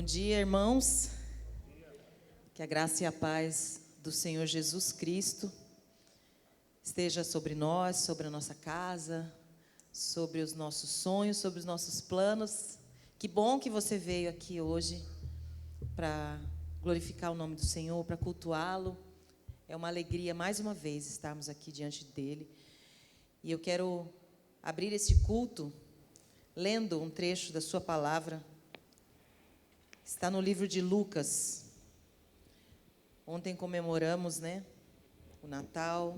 Bom dia, irmãos. Que a graça e a paz do Senhor Jesus Cristo esteja sobre nós, sobre a nossa casa, sobre os nossos sonhos, sobre os nossos planos. Que bom que você veio aqui hoje para glorificar o nome do Senhor, para cultuá-lo. É uma alegria, mais uma vez, estarmos aqui diante dele. E eu quero abrir esse culto lendo um trecho da sua palavra. Está no livro de Lucas. Ontem comemoramos, o Natal.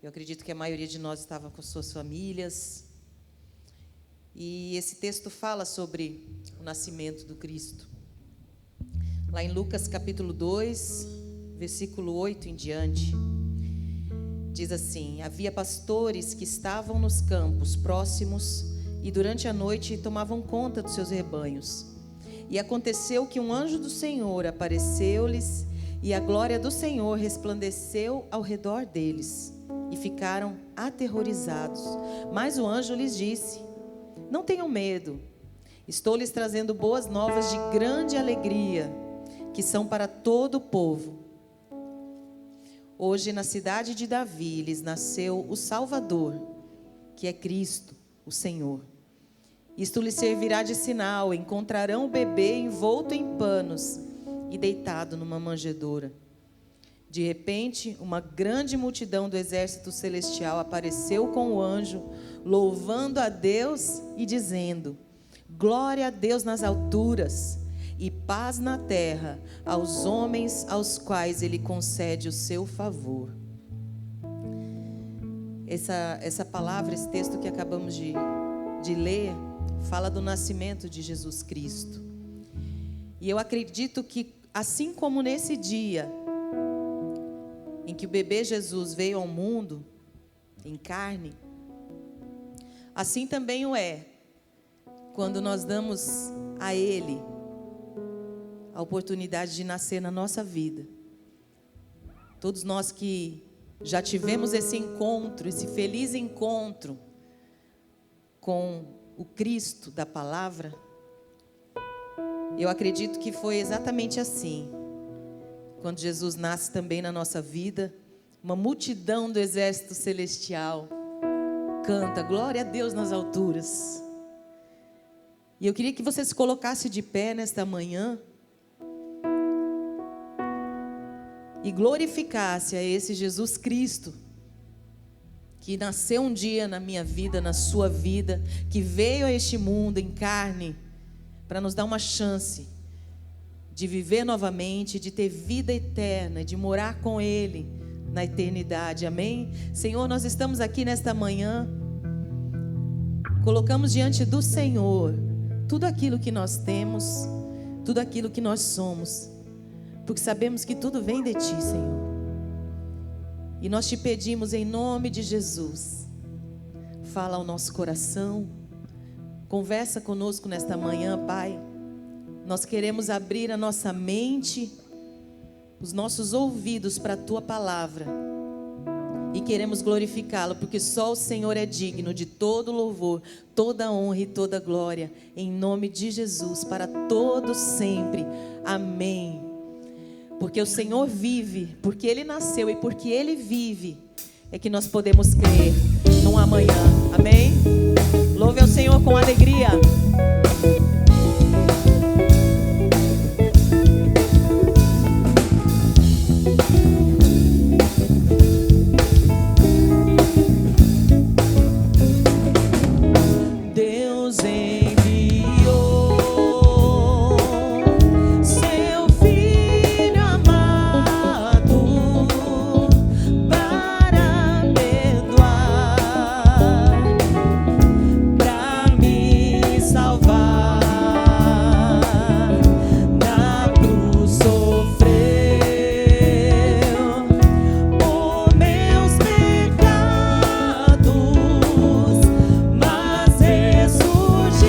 Eu acredito que a maioria de nós estava com suas famílias. E esse texto fala sobre o nascimento do Cristo. Lá em Lucas capítulo 2, versículo 8 em diante, diz assim: havia pastores que estavam nos campos próximos e durante a noite tomavam conta dos seus rebanhos. E aconteceu que um anjo do Senhor apareceu-lhes, e a glória do Senhor resplandeceu ao redor deles, e ficaram aterrorizados. Mas o anjo lhes disse: não tenham medo, estou lhes trazendo boas novas de grande alegria, que são para todo o povo. Hoje na cidade de Davi lhes nasceu o Salvador, que é Cristo, o Senhor. Isto lhes servirá de sinal: encontrarão o bebê envolto em panos e deitado numa manjedoura. De repente, uma grande multidão do exército celestial apareceu com o anjo, louvando a Deus e dizendo: glória a Deus nas alturas e paz na terra aos homens aos quais Ele concede o seu favor. Essa palavra, esse texto que acabamos de ler, fala do nascimento de Jesus Cristo. E eu acredito que, assim como nesse dia em que o bebê Jesus veio ao mundo em carne, assim também o é quando nós damos a Ele a oportunidade de nascer na nossa vida. Todos nós que já tivemos esse encontro, esse feliz encontro com o Cristo da palavra, eu acredito que foi exatamente assim. Quando Jesus nasce também na nossa vida, uma multidão do exército celestial canta glória a Deus nas alturas. E eu queria que você se colocasse de pé nesta manhã e glorificasse a esse Jesus Cristo, que nasceu um dia na minha vida, na sua vida, que veio a este mundo em carne, para nos dar uma chance de viver novamente, de ter vida eterna, de morar com Ele na eternidade, amém? Senhor, nós estamos aqui nesta manhã, colocamos diante do Senhor tudo aquilo que nós temos, tudo aquilo que nós somos, porque sabemos que tudo vem de Ti, Senhor. E nós te pedimos em nome de Jesus, fala ao nosso coração, conversa conosco nesta manhã, Pai. Nós queremos abrir a nossa mente, os nossos ouvidos para a Tua palavra, e queremos glorificá-lo, porque só o Senhor é digno de todo louvor, toda honra e toda glória, em nome de Jesus, para todos sempre, amém. Porque o Senhor vive, porque Ele nasceu e porque Ele vive, é que nós podemos crer num amanhã, amém? Louve ao Senhor com alegria. Deus enviou seu Filho amado para perdoar, para me salvar. Na cruz sofreu por meus pecados, mas ressurgiu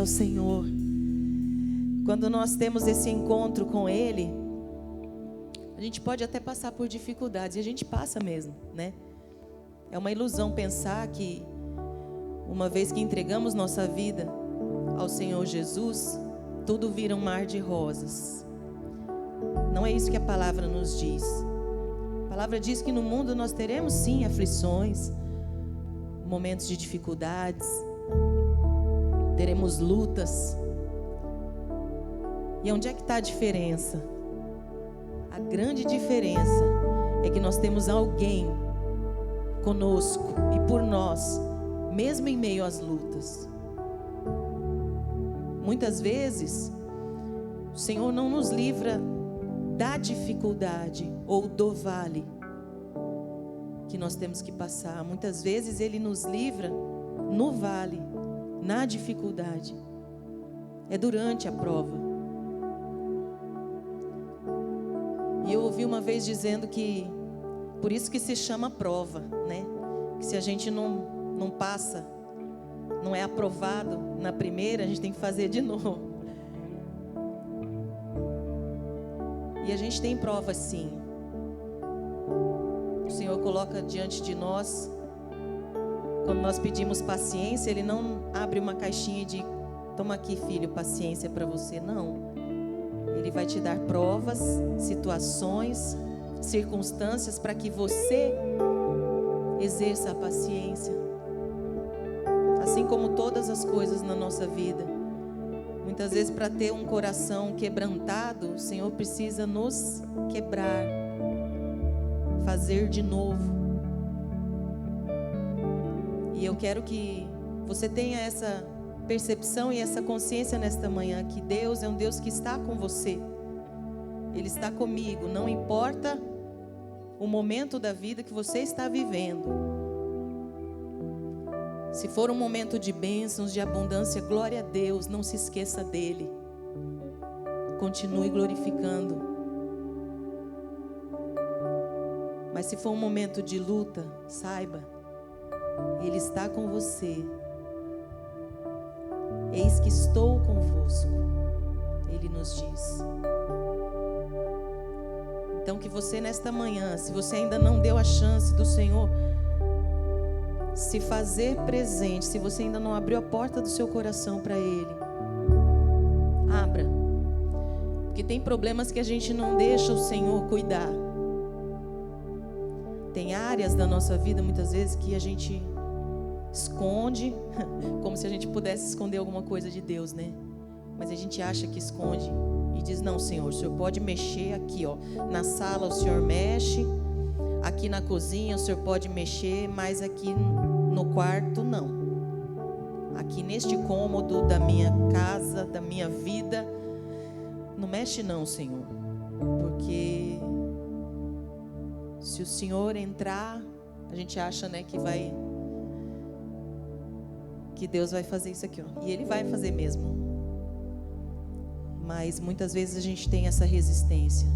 ao Senhor. Quando nós temos esse encontro com Ele, a gente pode até passar por dificuldades, e a gente passa mesmo, né? É uma ilusão pensar que uma vez que entregamos nossa vida ao Senhor Jesus, tudo vira um mar de rosas. Não é isso que a palavra nos diz. A palavra diz que no mundo nós teremos sim aflições, momentos de dificuldades, teremos lutas. E onde é que está a diferença? A grande diferença é que nós temos alguém conosco e por nós, mesmo em meio às lutas. Muitas vezes, o Senhor não nos livra da dificuldade ou do vale que nós temos que passar. Muitas vezes Ele nos livra no vale, na dificuldade. É durante a prova. E eu ouvi uma vez dizendo que por isso que se chama prova, né? Que se a gente não passa, não é aprovado na primeira, a gente tem que fazer de novo. E a gente tem prova sim. O Senhor coloca diante de nós, quando nós pedimos paciência, Ele não abre uma caixinha de toma aqui, filho, paciência para você. Não. Ele vai te dar provas, situações, circunstâncias para que você exerça a paciência. Assim como todas as coisas na nossa vida. Muitas vezes, para ter um coração quebrantado, o Senhor precisa nos quebrar, fazer de novo. E eu quero que você tenha essa percepção e essa consciência nesta manhã, que Deus é um Deus que está com você. Ele está comigo, não importa o momento da vida que você está vivendo. Se for um momento de bênçãos, de abundância, glória a Deus, não se esqueça dele. Continue glorificando. Mas se for um momento de luta, saiba, Ele está com você. Eis que estou convosco, Ele nos diz. Então que você nesta manhã, se você ainda não deu a chance do Senhor se fazer presente, se você ainda não abriu a porta do seu coração para Ele, abra. Porque tem problemas que a gente não deixa o Senhor cuidar. Tem áreas da nossa vida, muitas vezes, que a gente esconde, como se a gente pudesse esconder alguma coisa de Deus, né? Mas a gente acha que esconde e diz, não, Senhor, o Senhor pode mexer aqui, ó. Na sala o Senhor mexe, aqui na cozinha o Senhor pode mexer, mas aqui no quarto não. Aqui neste cômodo da minha casa, da minha vida, não mexe não, Senhor. Porque se o Senhor entrar, a gente acha, né, que Deus vai fazer isso aqui, ó. E Ele vai fazer mesmo. Mas muitas vezes a gente tem essa resistência,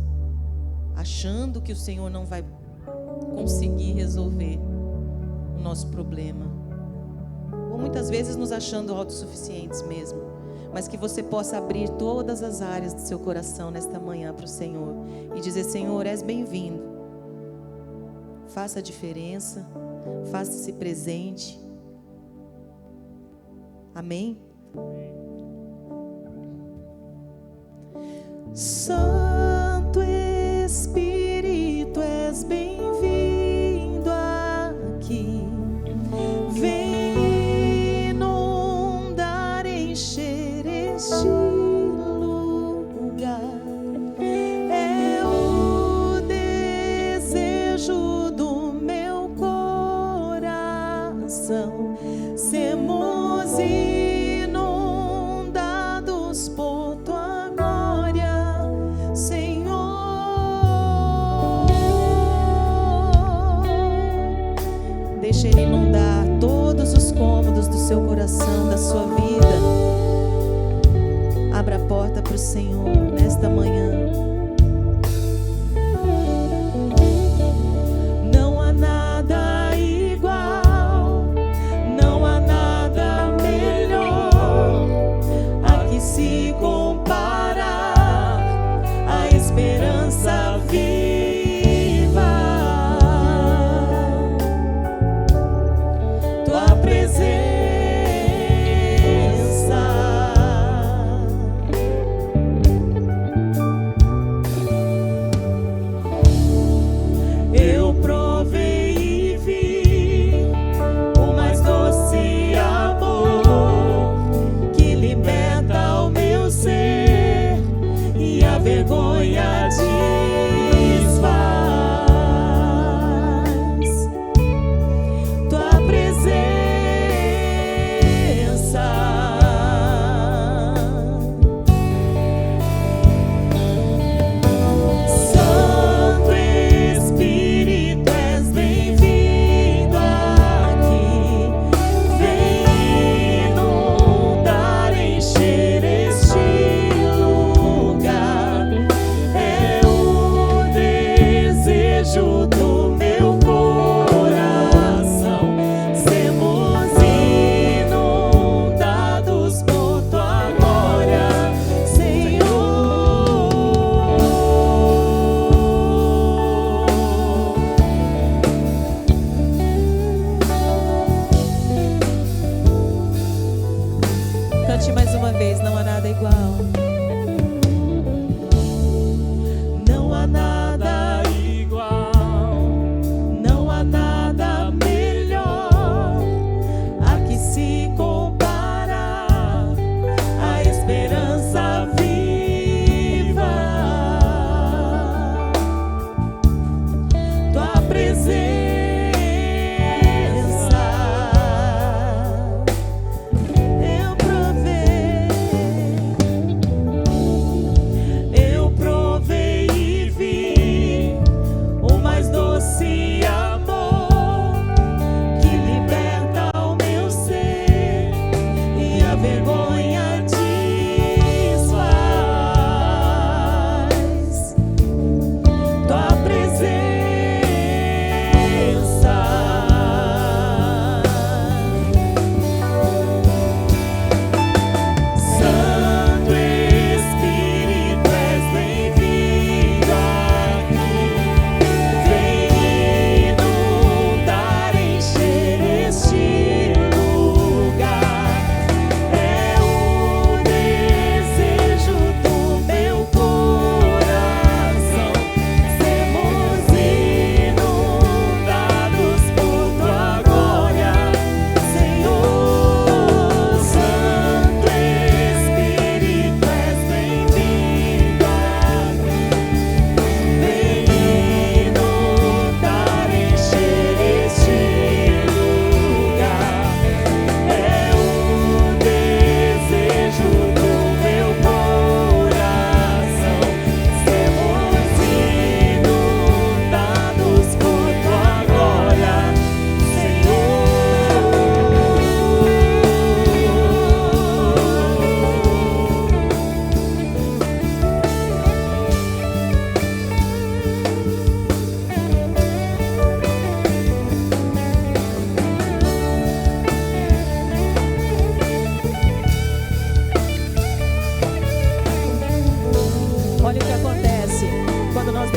achando que o Senhor não vai conseguir resolver o nosso problema. Ou muitas vezes nos achando autossuficientes mesmo. Mas que você possa abrir todas as áreas do seu coração nesta manhã para o Senhor. E dizer, Senhor, és bem-vindo. Faça a diferença. Faça-se presente. Amém? Santo Espírito, és bem-vindo aqui. Vem inundar, encher este lugar. É o desejo do meu coração. Sermos inundados por tua glória, Senhor. Deixa Ele inundar todos os cômodos do seu coração, da sua vida. Abra a porta para o Senhor nesta manhã. Não há nada igual, não há nada melhor.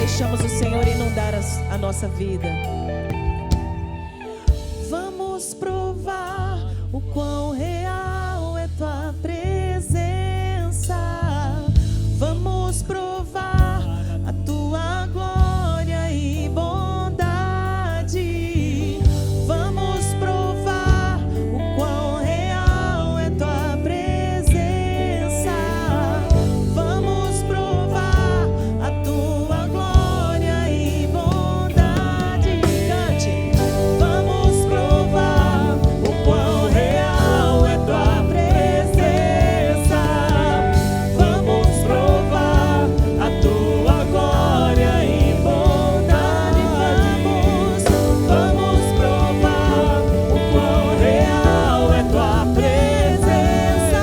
deixamos o Senhor inundar a nossa vida. Vamos provar o quão real é tua presença. Vamos provar a tua glória e bondade. Vamos provar o quão real é tua presença. Vamos provar a tua glória e bondade. Cante. Vamos provar o quão real é tua presença. Vamos provar a tua glória e bondade. Vamos provar o quão real é tua presença.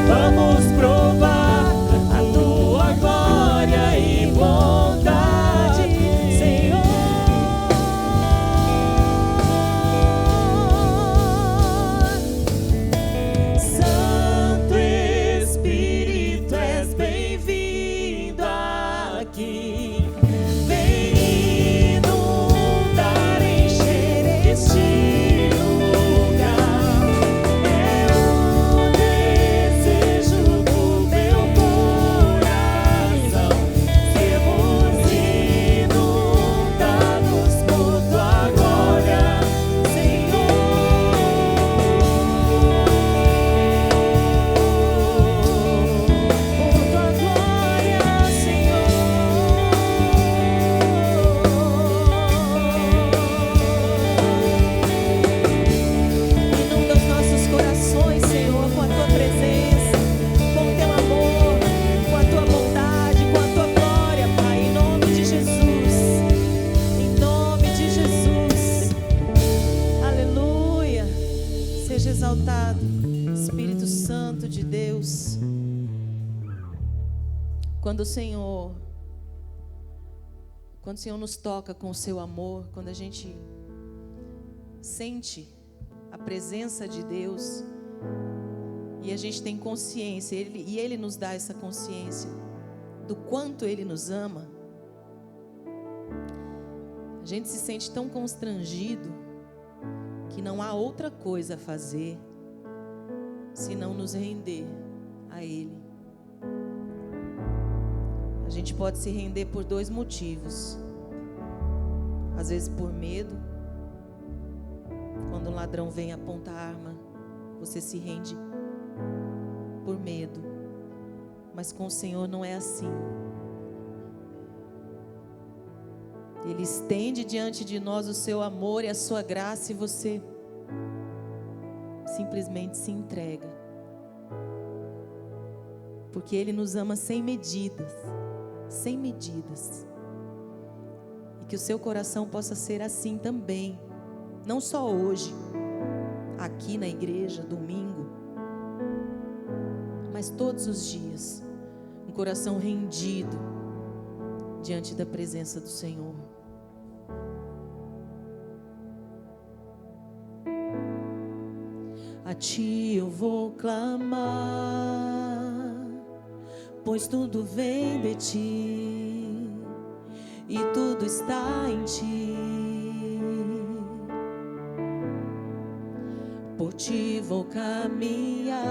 Vamos provar a tua glória e bondade, Senhor. Santo Espírito, és bem-vindo aqui. Vem inundar, encher este lugar. É o desejo do meu coração. Sermos inundados por tua glória, Senhor. Por tua glória, Senhor. Inunda os nossos corações, Senhor, com a tua presença, com o teu amor, com a tua bondade, com a tua glória, Pai, em nome de Jesus. Em nome de Jesus. Aleluia. Seja exaltado, Espírito Santo de Deus. Quando o Senhor nos toca com o seu amor, quando a gente sente a presença de Deus e a gente tem consciência, Ele nos dá essa consciência do quanto Ele nos ama, a gente se sente tão constrangido que não há outra coisa a fazer senão nos render a Ele. A gente pode se render por dois motivos. Às vezes por medo. Quando um ladrão vem apontar a arma, você se rende por medo. Mas com o Senhor não é assim. Ele estende diante de nós o seu amor e a sua graça, e você simplesmente se entrega. Porque Ele nos ama sem medidas. Sem medidas. E que o seu coração possa ser assim também. Não só hoje, aqui na igreja, domingo, mas todos os dias. Um coração rendido diante da presença do Senhor. A Ti eu vou clamar, pois tudo vem de Ti e tudo está em Ti. Por Ti vou caminhar,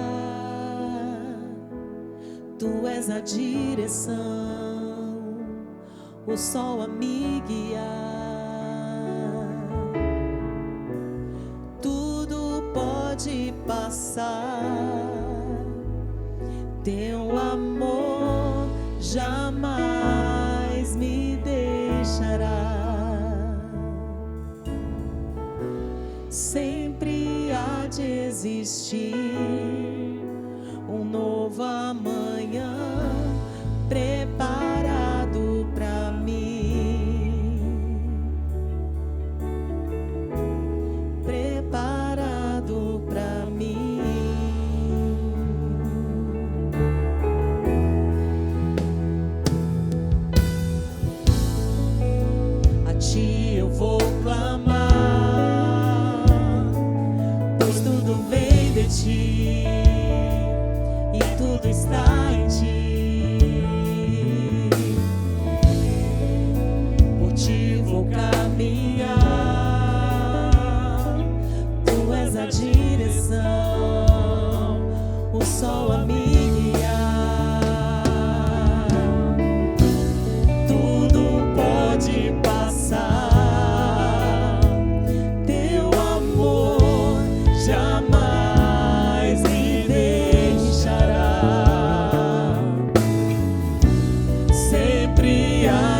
Tu és a direção, o sol a me guiar. Tudo pode passar, Teu amor jamais me deixará. Sempre há de existir um novo amanhã preparado para mim. Preparado para mim. A Ti eu vou clamar, pois tudo vem de Ti e tudo está em Ti.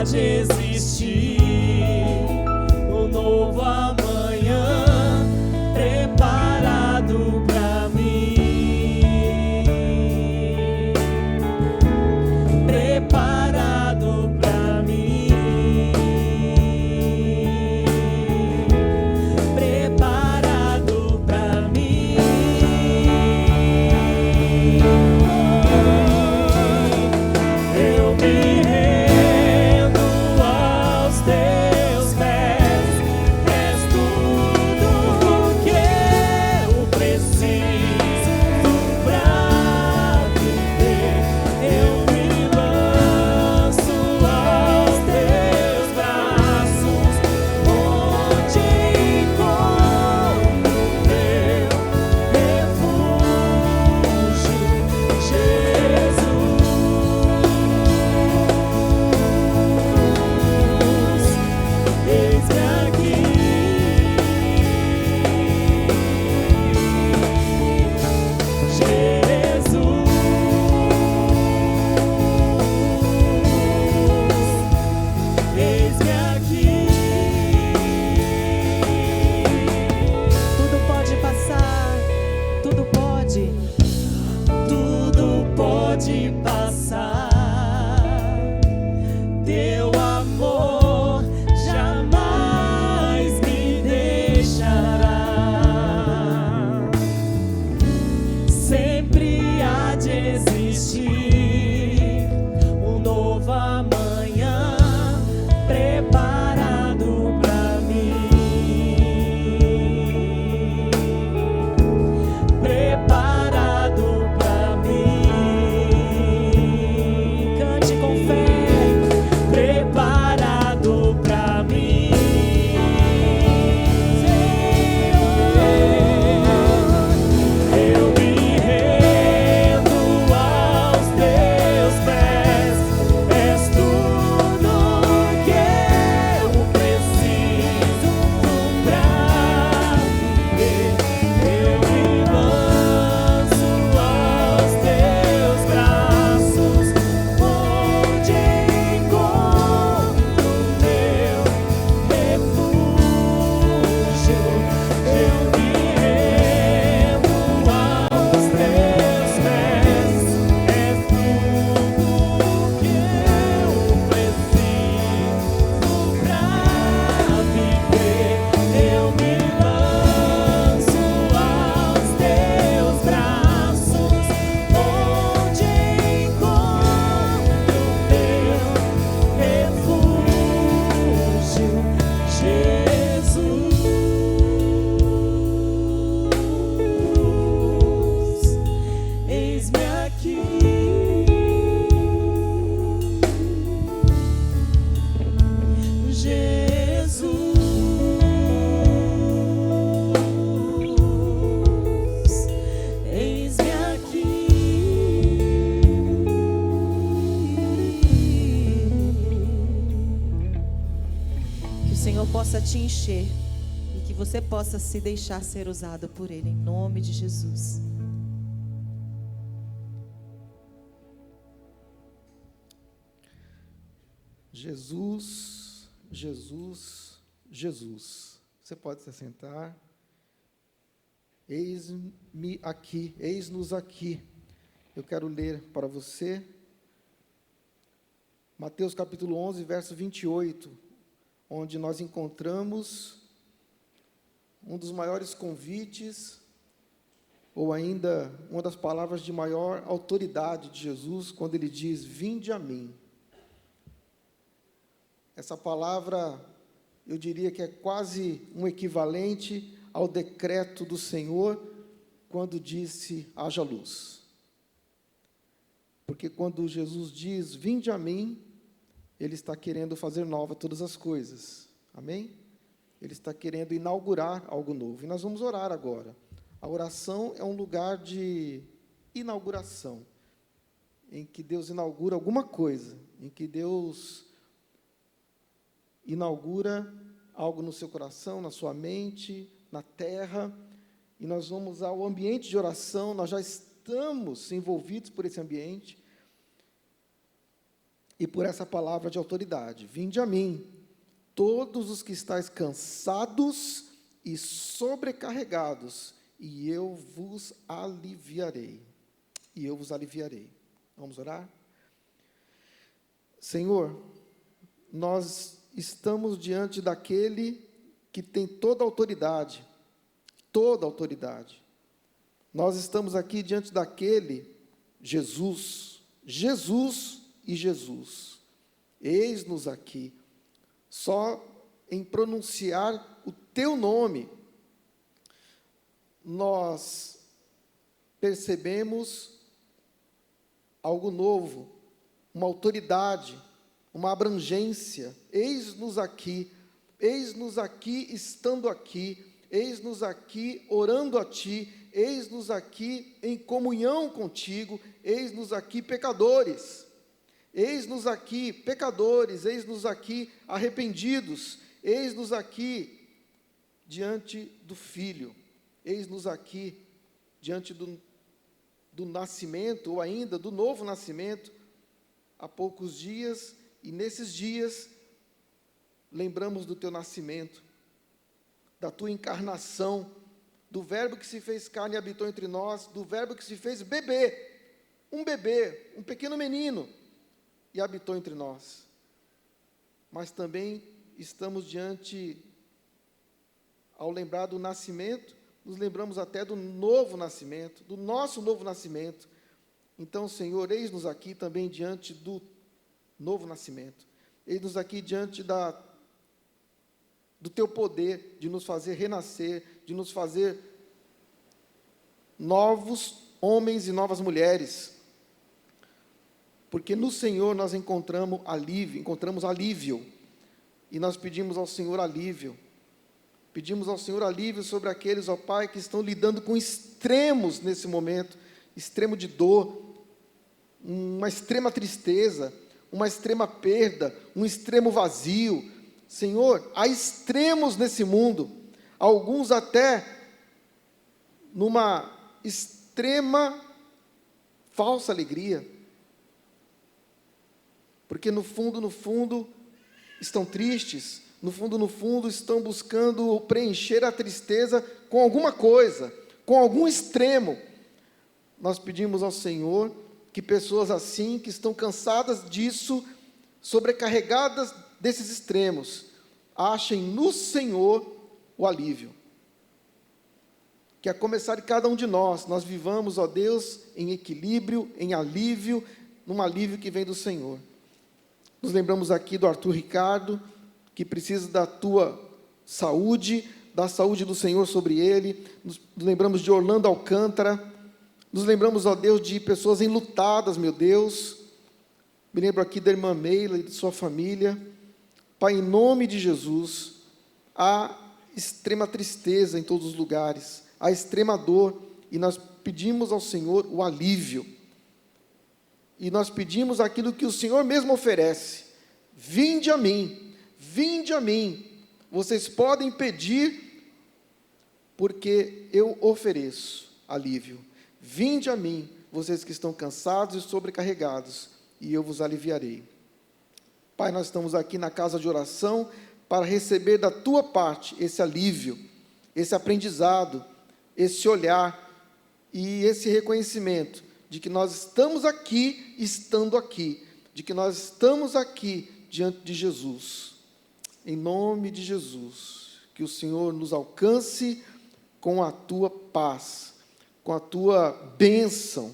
de existir um novo amanhã preparado pra mim, preparado pra mim, preparado pra mim. Eu me rendo aos teus pés, és tudo o que eu preciso pra viver. Eu me lanço aos teus braços, onde encontro meu refúgio, Jesus. Eis-me aqui, Jesus. Eis-me aqui. Tudo pode passar, tudo pode. Tudo pode passar, teu amor jamais me deixará. Sempre há de existir um novo amanhã preparado pra mim, preparado pra mim. Cante com fé. Preparado pra mim, eu me rendo aos teus pés, és tudo o que eu preciso pra viver. Eu me lanço aos teus braços, onde encontro meu refúgio. Eu me rendo aos teus pés, és tudo o que eu preciso pra viver. Eu me lanço aos teus braços, onde encontro meu refúgio, Jesus. Eis-me aqui, Jesus. Eis-me aqui. Que o Senhor possa te encher e que você possa se deixar ser usado por Ele, em nome de Jesus. Jesus, Jesus, Jesus. Você pode se sentar. Eis-me aqui, eis-nos aqui. Eu quero ler para você Mateus capítulo 11, verso 28, onde nós encontramos um dos maiores convites, ou ainda uma das palavras de maior autoridade de Jesus, quando ele diz: vinde a mim. Essa palavra, eu diria que é quase um equivalente ao decreto do Senhor, quando disse: haja luz. Porque quando Jesus diz: vinde a mim, Ele está querendo fazer nova todas as coisas. Amém? Ele está querendo inaugurar algo novo. E nós vamos orar agora. A oração é um lugar de inauguração, em que Deus inaugura alguma coisa, em que Deus inaugura algo no seu coração, na sua mente, na terra, e nós vamos ao ambiente de oração. Nós já estamos envolvidos por esse ambiente. e por essa palavra de autoridade. Vinde a mim, todos os que estáis cansados e sobrecarregados, e eu vos aliviarei. E eu vos aliviarei. Vamos orar? Senhor, nós estamos diante daquele que tem toda a autoridade, toda a autoridade. Nós estamos aqui diante daquele Jesus, Jesus e Jesus. Eis-nos aqui, só em pronunciar o teu nome, nós percebemos algo novo, uma autoridade, uma abrangência. Eis-nos aqui estando aqui, eis-nos aqui orando a Ti, eis-nos aqui em comunhão contigo, eis-nos aqui pecadores, eis-nos aqui pecadores, eis-nos aqui arrependidos, eis-nos aqui diante do Filho, eis-nos aqui diante do nascimento, ou ainda do novo nascimento, há poucos dias, e nesses dias, lembramos do Teu nascimento, da Tua encarnação, do Verbo que se fez carne e habitou entre nós, do Verbo que se fez bebê, um pequeno menino, e habitou entre nós. Mas também estamos diante, ao lembrar do nascimento, nos lembramos até do novo nascimento, do nosso novo nascimento. Então, Senhor, eis-nos aqui também diante do novo nascimento. Eis-nos aqui diante do Teu poder de nos fazer renascer, de nos fazer novos homens e novas mulheres. Porque no Senhor nós encontramos alívio. E nós pedimos ao Senhor alívio. Pedimos ao Senhor alívio sobre aqueles, ó Pai, que estão lidando com extremos nesse momento, extremo de dor, uma extrema tristeza, uma extrema perda, um extremo vazio. Senhor, há extremos nesse mundo, alguns até numa extrema falsa alegria, porque no fundo, estão tristes, no fundo, estão buscando preencher a tristeza com alguma coisa, com algum extremo. Nós pedimos ao Senhor que pessoas assim, que estão cansadas disso, sobrecarregadas desses extremos, achem no Senhor o alívio. Que a começar de cada um de nós vivamos, ó Deus, em equilíbrio, em alívio, num alívio que vem do Senhor. Nos lembramos aqui do Arthur Ricardo, que precisa da Tua saúde, da saúde do Senhor sobre ele. Nos lembramos de Orlando Alcântara. Nos lembramos, ó Deus, de pessoas enlutadas, meu Deus. Me lembro aqui da irmã Meila e de sua família. Pai, em nome de Jesus, há extrema tristeza em todos os lugares, há extrema dor, e nós pedimos ao Senhor o alívio. E nós pedimos aquilo que o Senhor mesmo oferece. Vinde a mim, vinde a mim. Vocês podem pedir, porque eu ofereço alívio. Vinde a mim, vocês que estão cansados e sobrecarregados, e eu vos aliviarei. Pai, nós estamos aqui na casa de oração para receber da Tua parte esse alívio, esse aprendizado, esse olhar e esse reconhecimento de que nós estamos aqui, estando aqui, de que nós estamos aqui diante de Jesus. Em nome de Jesus, que o Senhor nos alcance com a Tua paz, com a Tua bênção,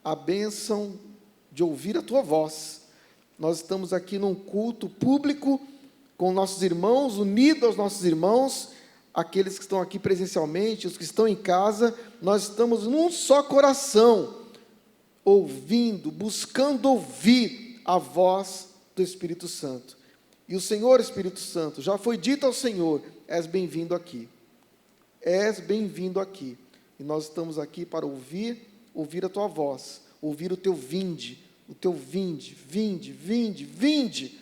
a bênção de ouvir a Tua voz. Nós estamos aqui num culto público, com nossos irmãos, unidos aos nossos irmãos, aqueles que estão aqui presencialmente, os que estão em casa, nós estamos num só coração, ouvindo, buscando ouvir a voz do Espírito Santo. E o Senhor, Espírito Santo, já foi dito ao Senhor, és bem-vindo aqui. És bem-vindo aqui. E nós estamos aqui para ouvir a Tua voz, ouvir o Teu vinde, vinde,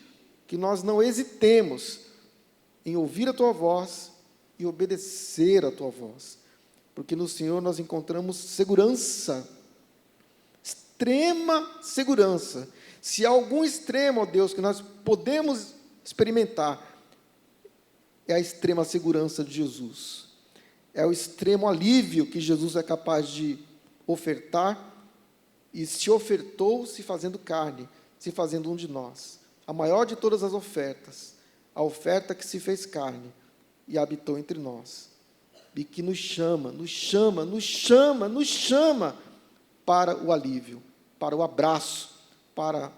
que nós não hesitemos em ouvir a Tua voz e obedecer a Tua voz, porque no Senhor nós encontramos segurança, extrema segurança. Se há algum extremo, ó Deus, que nós podemos experimentar, é a extrema segurança de Jesus. É o extremo alívio que Jesus é capaz de ofertar, e se ofertou se fazendo carne, se fazendo um de nós. A maior de todas as ofertas, a oferta que se fez carne e habitou entre nós. E que nos chama para o alívio, para o abraço, para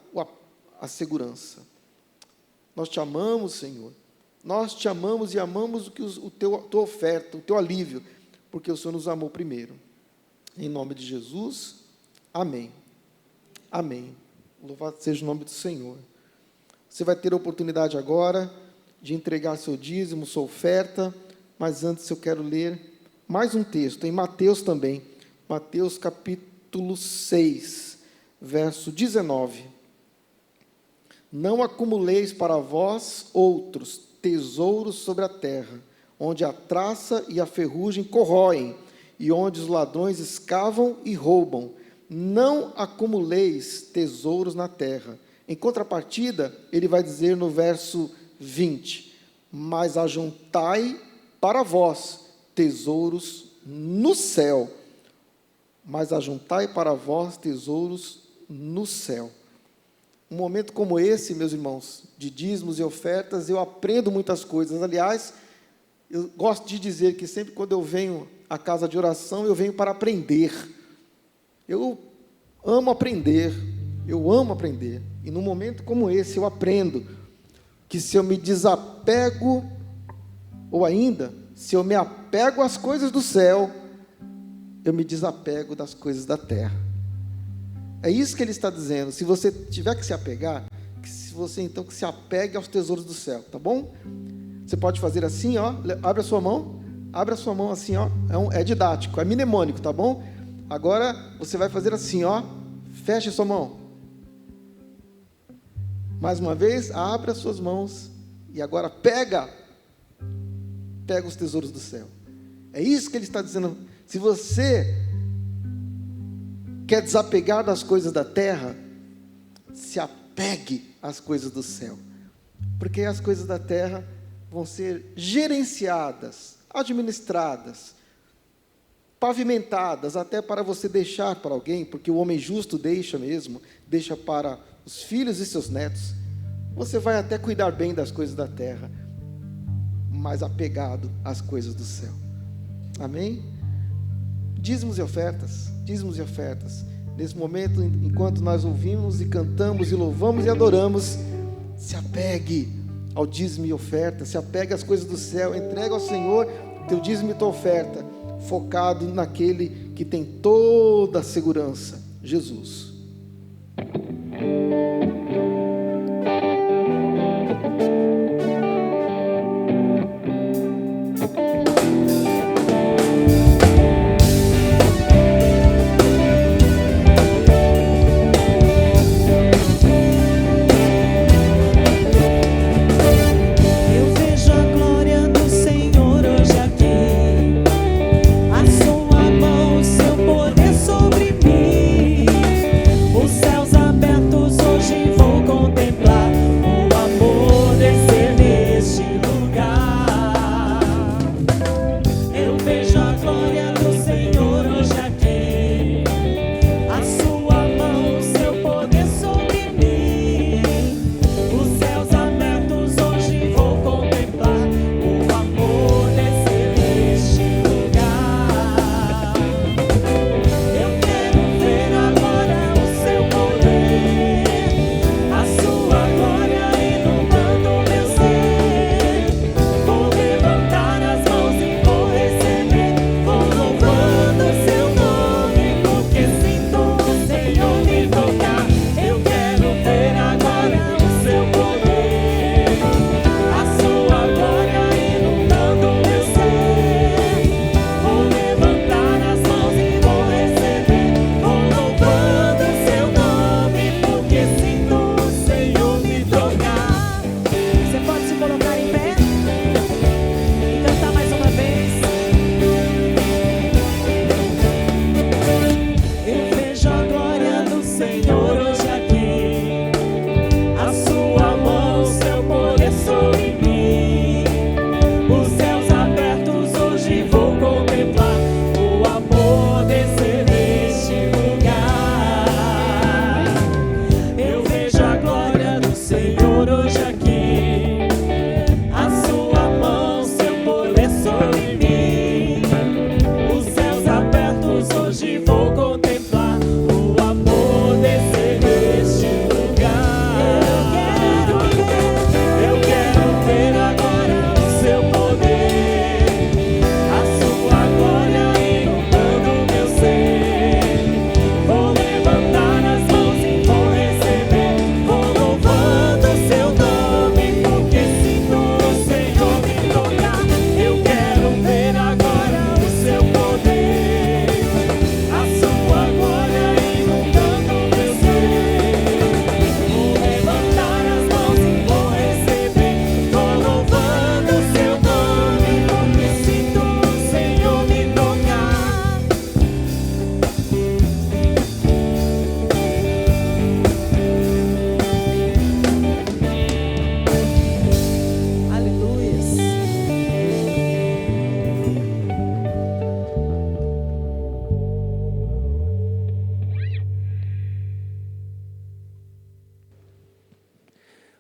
a segurança. Nós te amamos, Senhor. Nós te amamos e amamos a tua oferta, o teu alívio, porque o Senhor nos amou primeiro. Em nome de Jesus, amém. Amém. Louvado seja o nome do Senhor. Você vai ter a oportunidade agora de entregar seu dízimo, sua oferta, mas antes eu quero ler mais um texto, em Mateus também. Mateus capítulo 6, verso 19. Não acumuleis para vós outros tesouros sobre a terra, onde a traça e a ferrugem corroem, e onde os ladrões escavam e roubam. Não acumuleis tesouros na terra. Em contrapartida, ele vai dizer no verso 20, mas ajuntai para vós tesouros no céu. Mas ajuntai para vós tesouros no céu. Um momento como esse, meus irmãos, de dízimos e ofertas, eu aprendo muitas coisas. Aliás, eu gosto de dizer que sempre quando eu venho à casa de oração, eu venho para aprender. Eu amo aprender. E num momento como esse, eu aprendo que se eu me desapego, ou ainda, se eu me apego às coisas do céu, eu me desapego das coisas da terra. É isso que ele está dizendo. Se você tiver que se apegar, que se apegue aos tesouros do céu, tá bom? Você pode fazer assim, ó, abre a sua mão assim, ó, é didático, é mnemônico, tá bom? Agora você vai fazer assim, ó, feche a sua mão. Mais uma vez, abre as suas mãos e agora pega os tesouros do céu. É isso que ele está dizendo. Se você quer desapegar das coisas da terra, se apegue às coisas do céu, porque as coisas da terra vão ser gerenciadas, administradas, pavimentadas, até para você deixar para alguém, porque o homem justo deixa para os filhos e seus netos. Você vai até cuidar bem das coisas da terra, mas apegado às coisas do céu. Amém? Dízimos e ofertas. Nesse momento, enquanto nós ouvimos e cantamos e louvamos e adoramos, se apegue ao dízimo e oferta, se apegue às coisas do céu, entrega ao Senhor teu dízimo e tua oferta, focado naquele que tem toda a segurança, Jesus. A sua mão, seu poder sobre mim.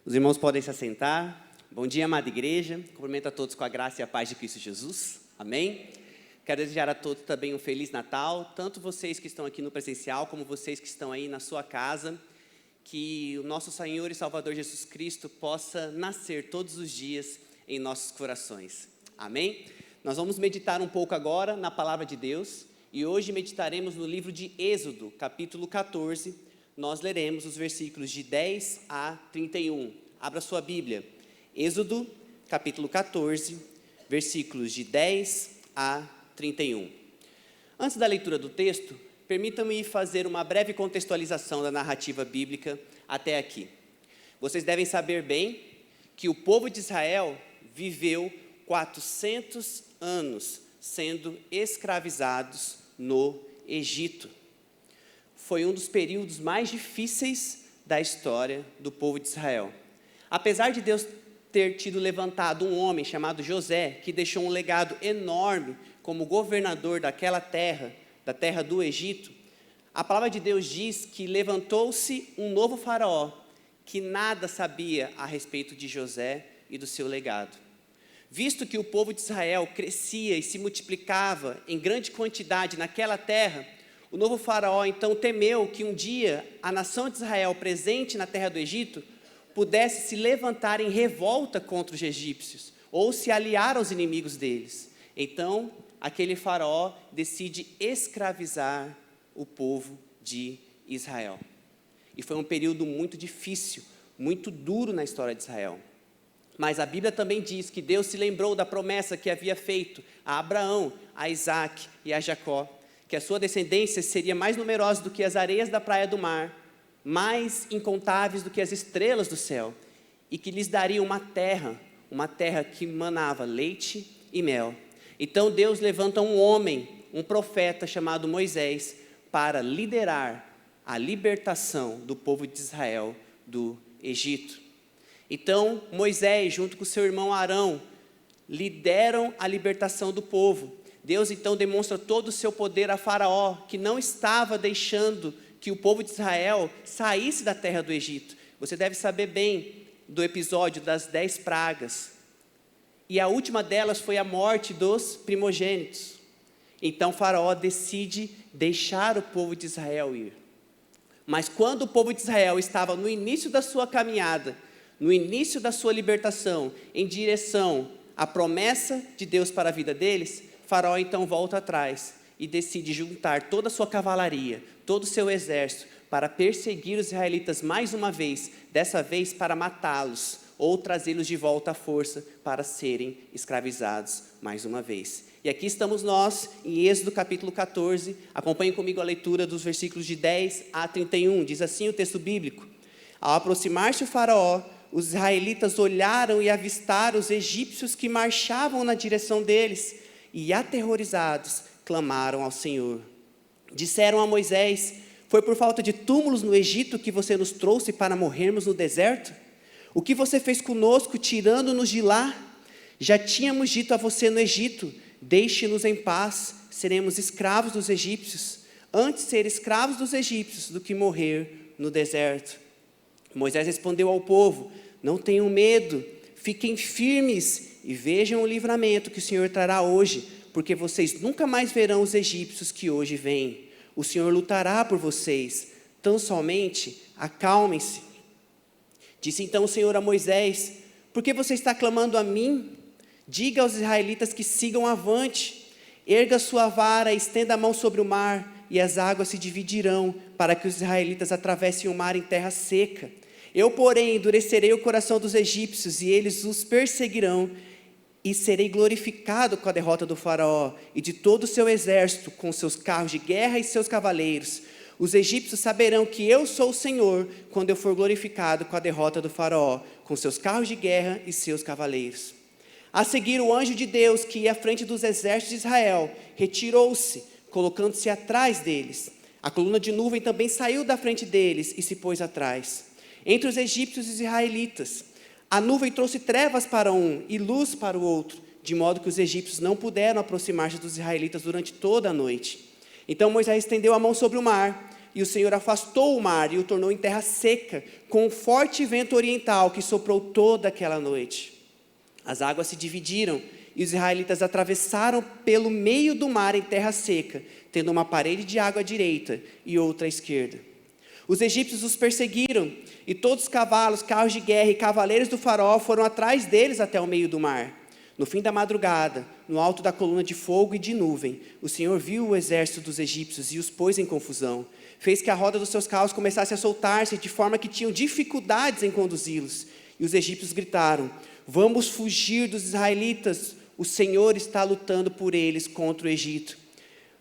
Os irmãos podem se assentar. Bom dia, amada igreja. Cumprimento a todos com a graça e a paz de Cristo Jesus. Amém? Quero desejar a todos também um Feliz Natal, tanto vocês que estão aqui no presencial, como vocês que estão aí na sua casa. Que o nosso Senhor e Salvador Jesus Cristo possa nascer todos os dias em nossos corações. Amém? Nós vamos meditar um pouco agora na Palavra de Deus. E hoje meditaremos no livro de Êxodo, capítulo 14. Nós leremos os versículos de 10 a 31. Abra sua Bíblia. Êxodo, capítulo 14, versículos de 10 a 31. Antes da leitura do texto, permitam-me fazer uma breve contextualização da narrativa bíblica até aqui. Vocês devem saber bem que o povo de Israel viveu 400 anos sendo escravizados no Egito. Foi um dos períodos mais difíceis da história do povo de Israel. Apesar de Deus ter tido levantado um homem chamado José, que deixou um legado enorme como governador daquela terra, da terra do Egito, a palavra de Deus diz que levantou-se um novo faraó, que nada sabia a respeito de José e do seu legado. Visto que o povo de Israel crescia e se multiplicava em grande quantidade naquela terra, o novo faraó então temeu que um dia a nação de Israel presente na terra do Egito pudesse se levantar em revolta contra os egípcios ou se aliar aos inimigos deles. Então, aquele faraó decide escravizar o povo de Israel. E foi um período muito difícil, muito duro na história de Israel. Mas a Bíblia também diz que Deus se lembrou da promessa que havia feito a Abraão, a Isaac e a Jacó, que a sua descendência seria mais numerosa do que as areias da praia do mar, mais incontáveis do que as estrelas do céu, e que lhes daria uma terra que manava leite e mel. Então Deus levanta um homem, um profeta chamado Moisés, para liderar a libertação do povo de Israel do Egito. Então, Moisés, junto com seu irmão Arão, lideram a libertação do povo. Deus, então, demonstra todo o seu poder a Faraó, que não estava deixando que o povo de Israel saísse da terra do Egito. Você deve saber bem do episódio das 10 pragas. E a última delas foi a morte dos primogênitos. Então, Faraó decide deixar o povo de Israel ir. Mas quando o povo de Israel estava no início da sua caminhada, no início da sua libertação, em direção à promessa de Deus para a vida deles, Faraó então volta atrás e decide juntar toda a sua cavalaria, todo o seu exército, para perseguir os israelitas mais uma vez, dessa vez para matá-los, ou trazê-los de volta à força para serem escravizados mais uma vez. E aqui estamos nós, em Êxodo capítulo 14, acompanhem comigo a leitura dos versículos de 10 a 31, diz assim o texto bíblico: Ao aproximar-se o faraó, os israelitas olharam e avistaram os egípcios que marchavam na direção deles, e aterrorizados, clamaram ao Senhor. Disseram a Moisés: Foi por falta de túmulos no Egito que você nos trouxe para morrermos no deserto? O que você fez conosco, tirando-nos de lá? Já tínhamos dito a você no Egito: Deixe-nos em paz, seremos escravos dos egípcios. Antes ser escravos dos egípcios do que morrer no deserto. Moisés respondeu ao povo: Não tenham medo, fiquem firmes e vejam o livramento que o Senhor trará hoje, porque vocês nunca mais verão os egípcios que hoje vêm. O Senhor lutará por vocês, tão somente acalmem-se. Disse então o Senhor a Moisés: Por que você está clamando a mim? Diga aos israelitas que sigam avante. Erga sua vara e estenda a mão sobre o mar, e as águas se dividirão, para que os israelitas atravessem o mar em terra seca. Eu, porém, endurecerei o coração dos egípcios, e eles os perseguirão, e serei glorificado com a derrota do faraó, e de todo o seu exército, com seus carros de guerra e seus cavaleiros. Os egípcios saberão que eu sou o Senhor, quando eu for glorificado com a derrota do faraó, com seus carros de guerra e seus cavaleiros. A seguir, o anjo de Deus, que ia à frente dos exércitos de Israel, retirou-se, colocando-se atrás deles. A coluna de nuvem também saiu da frente deles e se pôs atrás. Entre os egípcios e os israelitas, a nuvem trouxe trevas para um e luz para o outro, de modo que os egípcios não puderam aproximar-se dos israelitas durante toda a noite. Então Moisés estendeu a mão sobre o mar, e o Senhor afastou o mar e o tornou em terra seca, com um forte vento oriental que soprou toda aquela noite. As águas se dividiram e os israelitas atravessaram pelo meio do mar em terra seca, tendo uma parede de água à direita e outra à esquerda. Os egípcios os perseguiram, e todos os cavalos, carros de guerra e cavaleiros do faraó foram atrás deles até o meio do mar. No fim da madrugada, no alto da coluna de fogo e de nuvem, o Senhor viu o exército dos egípcios e os pôs em confusão. Fez que a roda dos seus carros começasse a soltar-se, de forma que tinham dificuldades em conduzi-los. E os egípcios gritaram: vamos fugir dos israelitas, o Senhor está lutando por eles contra o Egito.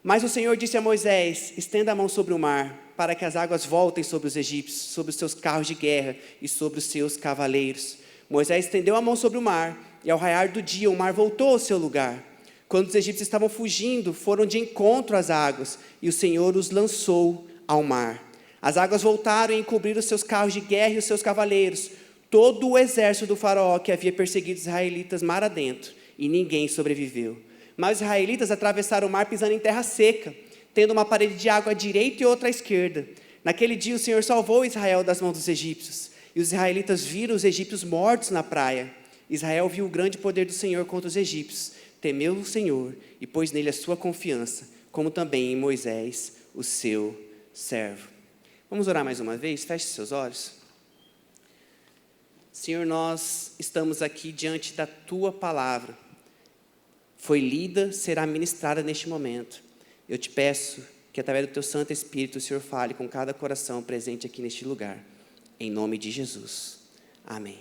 Mas o Senhor disse a Moisés: estenda a mão sobre o mar, para que as águas voltem sobre os egípcios, sobre os seus carros de guerra e sobre os seus cavaleiros. Moisés estendeu a mão sobre o mar, e ao raiar do dia o mar voltou ao seu lugar. Quando os egípcios estavam fugindo, foram de encontro às águas, e o Senhor os lançou ao mar. As águas voltaram e encobriram os seus carros de guerra e os seus cavaleiros, todo o exército do faraó que havia perseguido os israelitas mar adentro, e ninguém sobreviveu. Mas os israelitas atravessaram o mar pisando em terra seca, tendo uma parede de água à direita e outra à esquerda. Naquele dia o Senhor salvou Israel das mãos dos egípcios, e os israelitas viram os egípcios mortos na praia. Israel viu o grande poder do Senhor contra os egípcios, temeu o Senhor e pôs nele a sua confiança, como também em Moisés, o seu servo. Vamos orar mais uma vez? Feche seus olhos. Senhor, nós estamos aqui diante da Tua palavra. Foi lida, será ministrada neste momento. Eu te peço que através do Teu Santo Espírito o Senhor fale com cada coração presente aqui neste lugar. Em nome de Jesus. Amém.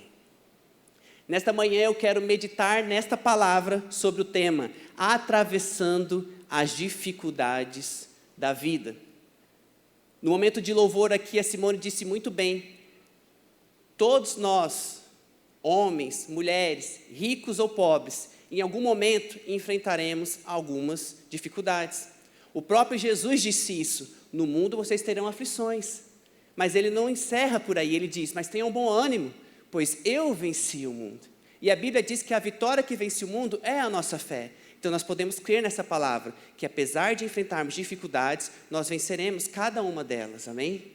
Nesta manhã eu quero meditar nesta palavra sobre o tema atravessando as dificuldades da vida. No momento de louvor aqui, a Simone disse muito bem: todos nós, homens, mulheres, ricos ou pobres, em algum momento enfrentaremos algumas dificuldades. O próprio Jesus disse isso: no mundo vocês terão aflições. Mas ele não encerra por aí, ele diz: mas tenham bom ânimo, pois eu venci o mundo. E a Bíblia diz que a vitória que vence o mundo é a nossa fé. Então nós podemos crer nessa palavra, que apesar de enfrentarmos dificuldades, nós venceremos cada uma delas, amém?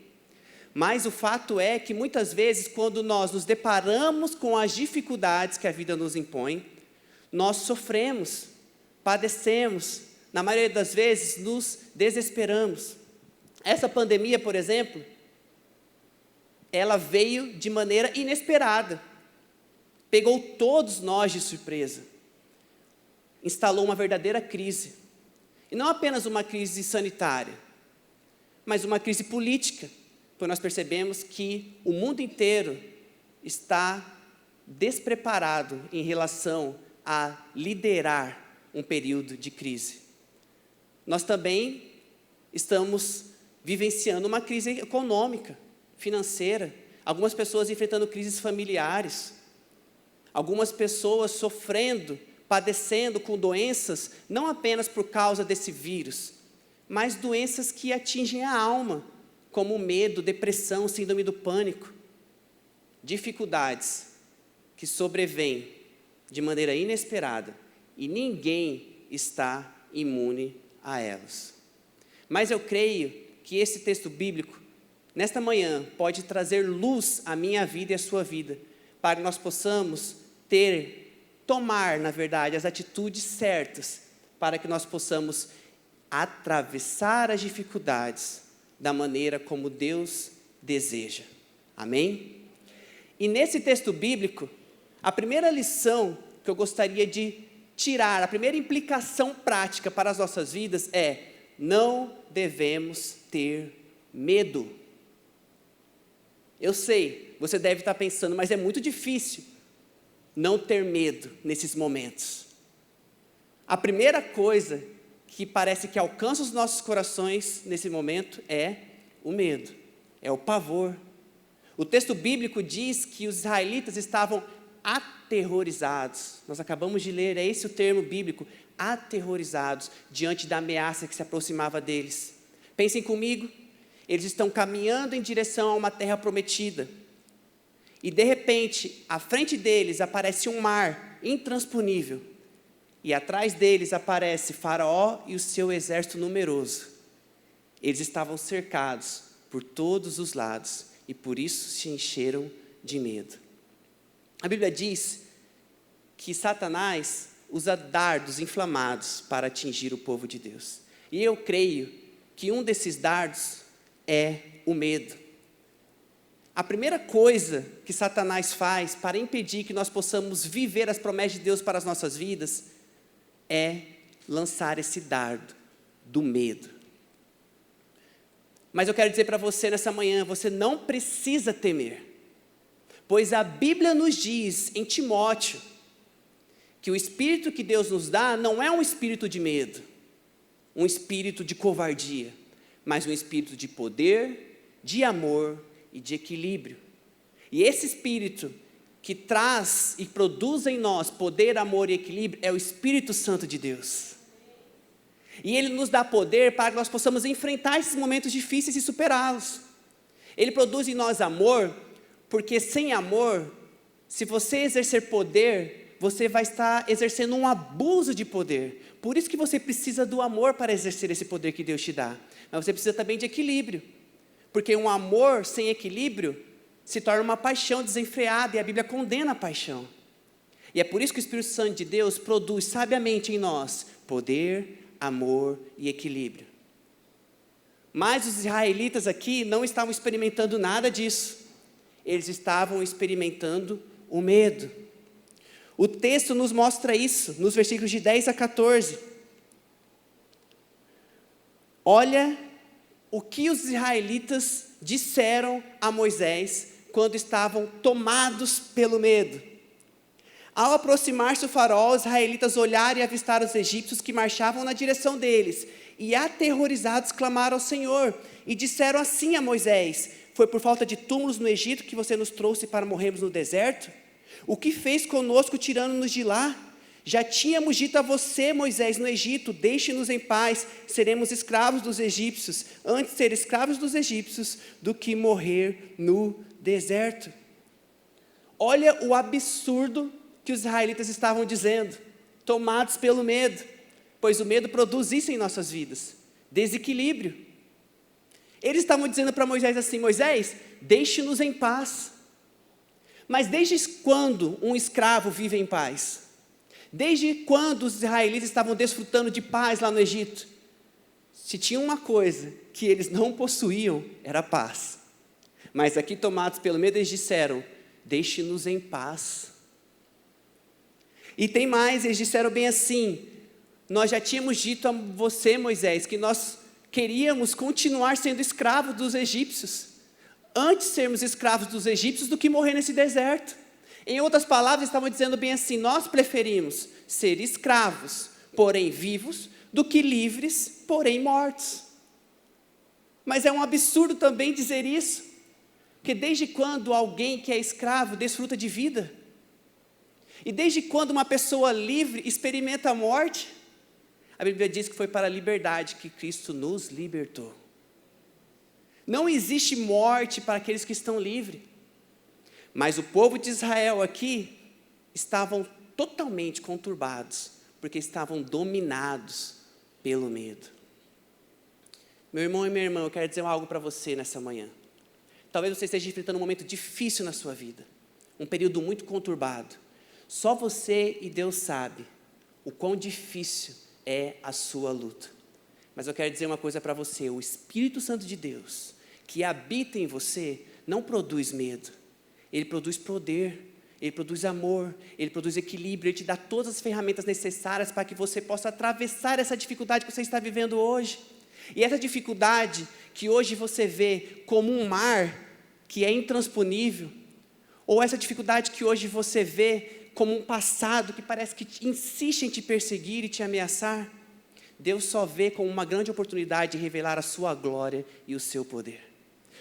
Mas o fato é que muitas vezes, quando nós nos deparamos com as dificuldades que a vida nos impõe, nós sofremos, padecemos, na maioria das vezes nos desesperamos. Essa pandemia, por exemplo, ela veio de maneira inesperada, pegou todos nós de surpresa, instalou uma verdadeira crise, e não apenas uma crise sanitária, mas uma crise política, pois nós percebemos que o mundo inteiro está despreparado em relação a liderar um período de crise. Nós também estamos vivenciando uma crise econômica, financeira, algumas pessoas enfrentando crises familiares, algumas pessoas sofrendo, padecendo com doenças, não apenas por causa desse vírus, mas doenças que atingem a alma, como medo, depressão, síndrome do pânico, dificuldades que sobrevêm de maneira inesperada e ninguém está imune a elas. Mas eu creio que esse texto bíblico, nesta manhã, pode trazer luz à minha vida e à sua vida, para que nós possamos tomar, na verdade, as atitudes certas, para que nós possamos atravessar as dificuldades da maneira como Deus deseja. Amém? E nesse texto bíblico, a primeira lição que eu gostaria de tirar, a primeira implicação prática para as nossas vidas é: não devemos ter medo. Eu sei, você deve estar pensando, mas é muito difícil não ter medo nesses momentos. A primeira coisa que parece que alcança os nossos corações nesse momento é o medo, é o pavor. O texto bíblico diz que os israelitas estavam aterrorizados. Nós acabamos de ler, é esse o termo bíblico, aterrorizados diante da ameaça que se aproximava deles. Pensem comigo, eles estão caminhando em direção a uma terra prometida. E de repente, à frente deles aparece um mar intransponível. E atrás deles aparece Faraó e o seu exército numeroso. eles estavam cercados por todos os lados e por isso se encheram de medo. A Bíblia diz que Satanás usa dardos inflamados para atingir o povo de Deus. E eu creio que um desses dardos é o medo. A primeira coisa que Satanás faz para impedir que nós possamos viver as promessas de Deus para as nossas vidas é lançar esse dardo do medo. Mas eu quero dizer para você nessa manhã, você não precisa temer, pois a Bíblia nos diz em Timóteo que o espírito que Deus nos dá não é um espírito de medo, um espírito de covardia, mas um espírito de poder, de amor e de equilíbrio. E esse espírito que traz e produz em nós poder, amor e equilíbrio é o Espírito Santo de Deus. E ele nos dá poder para que nós possamos enfrentar esses momentos difíceis e superá-los. Ele produz em nós amor, porque sem amor, se você exercer poder, você vai estar exercendo um abuso de poder. Por isso que você precisa do amor para exercer esse poder que Deus te dá. Mas você precisa também de equilíbrio. Porque um amor sem equilíbrio se torna uma paixão desenfreada e a Bíblia condena a paixão. E é por isso que o Espírito Santo de Deus produz sabiamente em nós poder, amor e equilíbrio. Mas os israelitas aqui não estavam experimentando nada disso. Eles estavam experimentando o medo. O texto nos mostra isso, nos versículos de 10 a 14. Olha o que os israelitas disseram a Moisés quando estavam tomados pelo medo. Ao aproximar-se o faraó, os israelitas olharam e avistaram os egípcios que marchavam na direção deles, e aterrorizados clamaram ao Senhor, e disseram assim a Moisés: foi por falta de túmulos no Egito que você nos trouxe para morrermos no deserto? O que fez conosco tirando-nos de lá? Já tínhamos dito a você, Moisés, no Egito: deixe-nos em paz, seremos escravos dos egípcios, antes ser escravos dos egípcios do que morrer no deserto. Olha o absurdo que os israelitas estavam dizendo, tomados pelo medo, pois o medo produz isso em nossas vidas, desequilíbrio. Eles estavam dizendo para Moisés assim: Moisés, deixe-nos em paz. Mas desde quando um escravo vive em paz? Desde quando os israelitas estavam desfrutando de paz lá no Egito? Se tinha uma coisa que eles não possuíam, era paz. Mas aqui, tomados pelo medo, eles disseram: deixe-nos em paz. E tem mais, eles disseram bem assim: nós já tínhamos dito a você, Moisés, que nós queríamos continuar sendo escravos dos egípcios, antes sermos escravos dos egípcios do que morrer nesse deserto. Em outras palavras, estavam dizendo bem assim: nós preferimos ser escravos, porém vivos, do que livres, porém mortos. Mas é um absurdo também dizer isso, porque desde quando alguém que é escravo desfruta de vida? E desde quando uma pessoa livre experimenta a morte? A Bíblia diz que foi para a liberdade que Cristo nos libertou. Não existe morte para aqueles que estão livres. Mas o povo de Israel aqui estavam totalmente conturbados, porque estavam dominados pelo medo. Meu irmão e minha irmã, eu quero dizer algo para você nessa manhã. Talvez você esteja enfrentando um momento difícil na sua vida, um período muito conturbado. Só você e Deus sabe o quão difícil é a sua luta. Mas eu quero dizer uma coisa para você: o Espírito Santo de Deus, que habita em você, não produz medo. Ele produz poder, ele produz amor, ele produz equilíbrio, ele te dá todas as ferramentas necessárias para que você possa atravessar essa dificuldade que você está vivendo hoje. E essa dificuldade que hoje você vê como um mar que é intransponível, ou essa dificuldade que hoje você vê como um passado que parece que insiste em te perseguir e te ameaçar, Deus só vê como uma grande oportunidade de revelar a sua glória e o seu poder.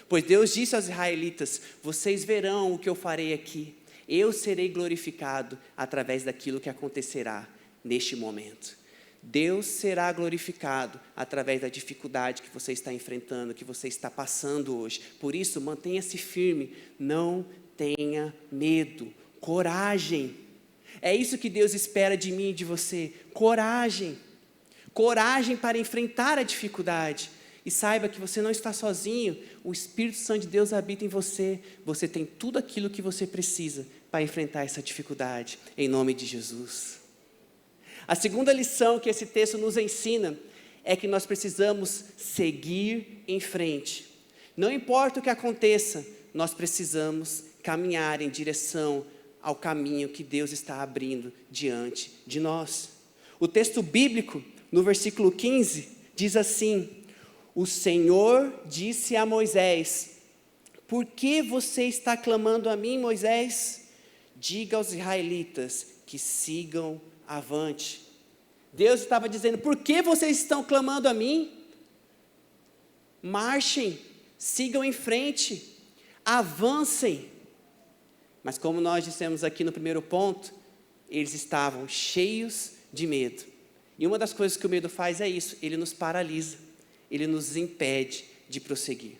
Pois Deus disse aos israelitas: vocês verão o que eu farei aqui, eu serei glorificado através daquilo que acontecerá neste momento. Deus será glorificado através da dificuldade que você está enfrentando, que você está passando hoje. Por isso, mantenha-se firme, não tenha medo, coragem. É isso que Deus espera de mim e de você, coragem. Coragem para enfrentar a dificuldade. E saiba que você não está sozinho, o Espírito Santo de Deus habita em você. Você tem tudo aquilo que você precisa para enfrentar essa dificuldade, em nome de Jesus. A segunda lição que esse texto nos ensina é que nós precisamos seguir em frente. Não importa o que aconteça, nós precisamos caminhar em direção ao caminho que Deus está abrindo diante de nós. O texto bíblico, no versículo 15, diz assim: o Senhor disse a Moisés: por que você está clamando a mim, Moisés? Diga aos israelitas que sigam avante. Deus estava dizendo: por que vocês estão clamando a mim? Marchem, sigam em frente, avancem. Mas como nós dissemos aqui no primeiro ponto, eles estavam cheios de medo. E uma das coisas que o medo faz é isso, ele nos paralisa, ele nos impede de prosseguir.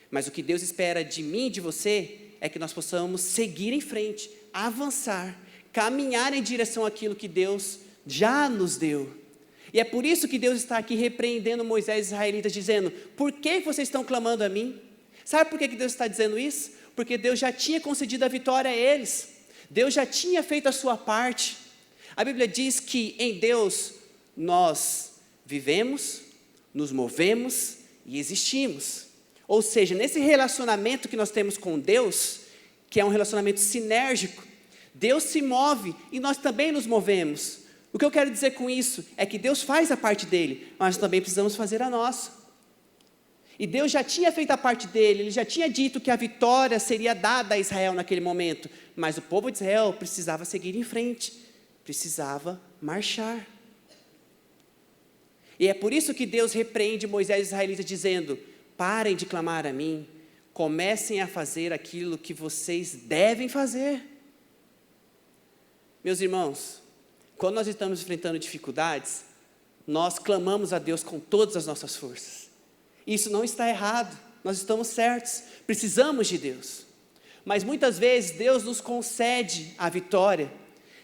Mas o que Deus espera de mim e de você é que nós possamos seguir em frente, avançar, caminhar em direção àquilo que Deus já nos deu. E é por isso que Deus está aqui repreendendo Moisés e os israelitas, dizendo: por que vocês estão clamando a mim? Sabe por que Deus está dizendo isso? Porque Deus já tinha concedido a vitória a eles. Deus já tinha feito a sua parte. A Bíblia diz que em Deus nós vivemos, nos movemos e existimos. Ou seja, nesse relacionamento que nós temos com Deus, que é um relacionamento sinérgico, Deus se move e nós também nos movemos. O que eu quero dizer com isso é que Deus faz a parte dele, mas também precisamos fazer a nossa. E Deus já tinha feito a parte dele, ele já tinha dito que a vitória seria dada a Israel naquele momento, mas o povo de Israel precisava seguir em frente, precisava marchar. E é por isso que Deus repreende Moisés e os israelitas dizendo: parem de clamar a mim, comecem a fazer aquilo que vocês devem fazer. Meus irmãos, quando nós estamos enfrentando dificuldades, nós clamamos a Deus com todas as nossas forças. Isso não está errado, nós estamos certos, precisamos de Deus. Mas muitas vezes Deus nos concede a vitória,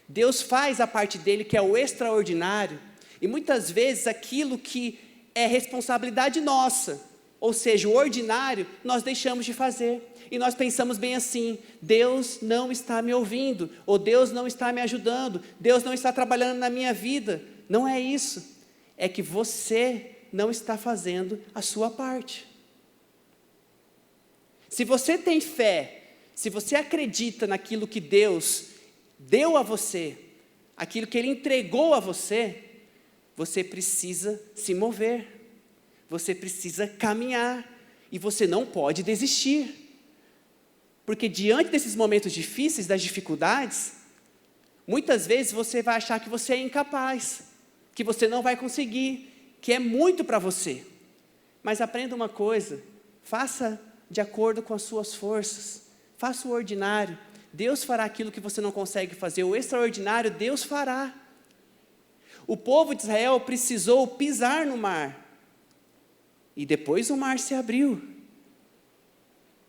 Deus faz a parte dele, que é o extraordinário, e muitas vezes aquilo que é responsabilidade nossa, ou seja, o ordinário, nós deixamos de fazer. E nós pensamos bem assim: Deus não está me ouvindo, ou Deus não está me ajudando, Deus não está trabalhando na minha vida. Não é isso, é que você não está fazendo a sua parte. Se você tem fé, se você acredita naquilo que Deus deu a você, aquilo que Ele entregou a você, você precisa se mover, você precisa caminhar, e você não pode desistir. Porque diante desses momentos difíceis, das dificuldades, muitas vezes você vai achar que você é incapaz, que você não vai conseguir, que é muito para você. Mas aprenda uma coisa: faça de acordo com as suas forças, faça o ordinário. Deus fará aquilo que você não consegue fazer, o extraordinário Deus fará. O povo de Israel precisou pisar no mar, e depois o mar se abriu.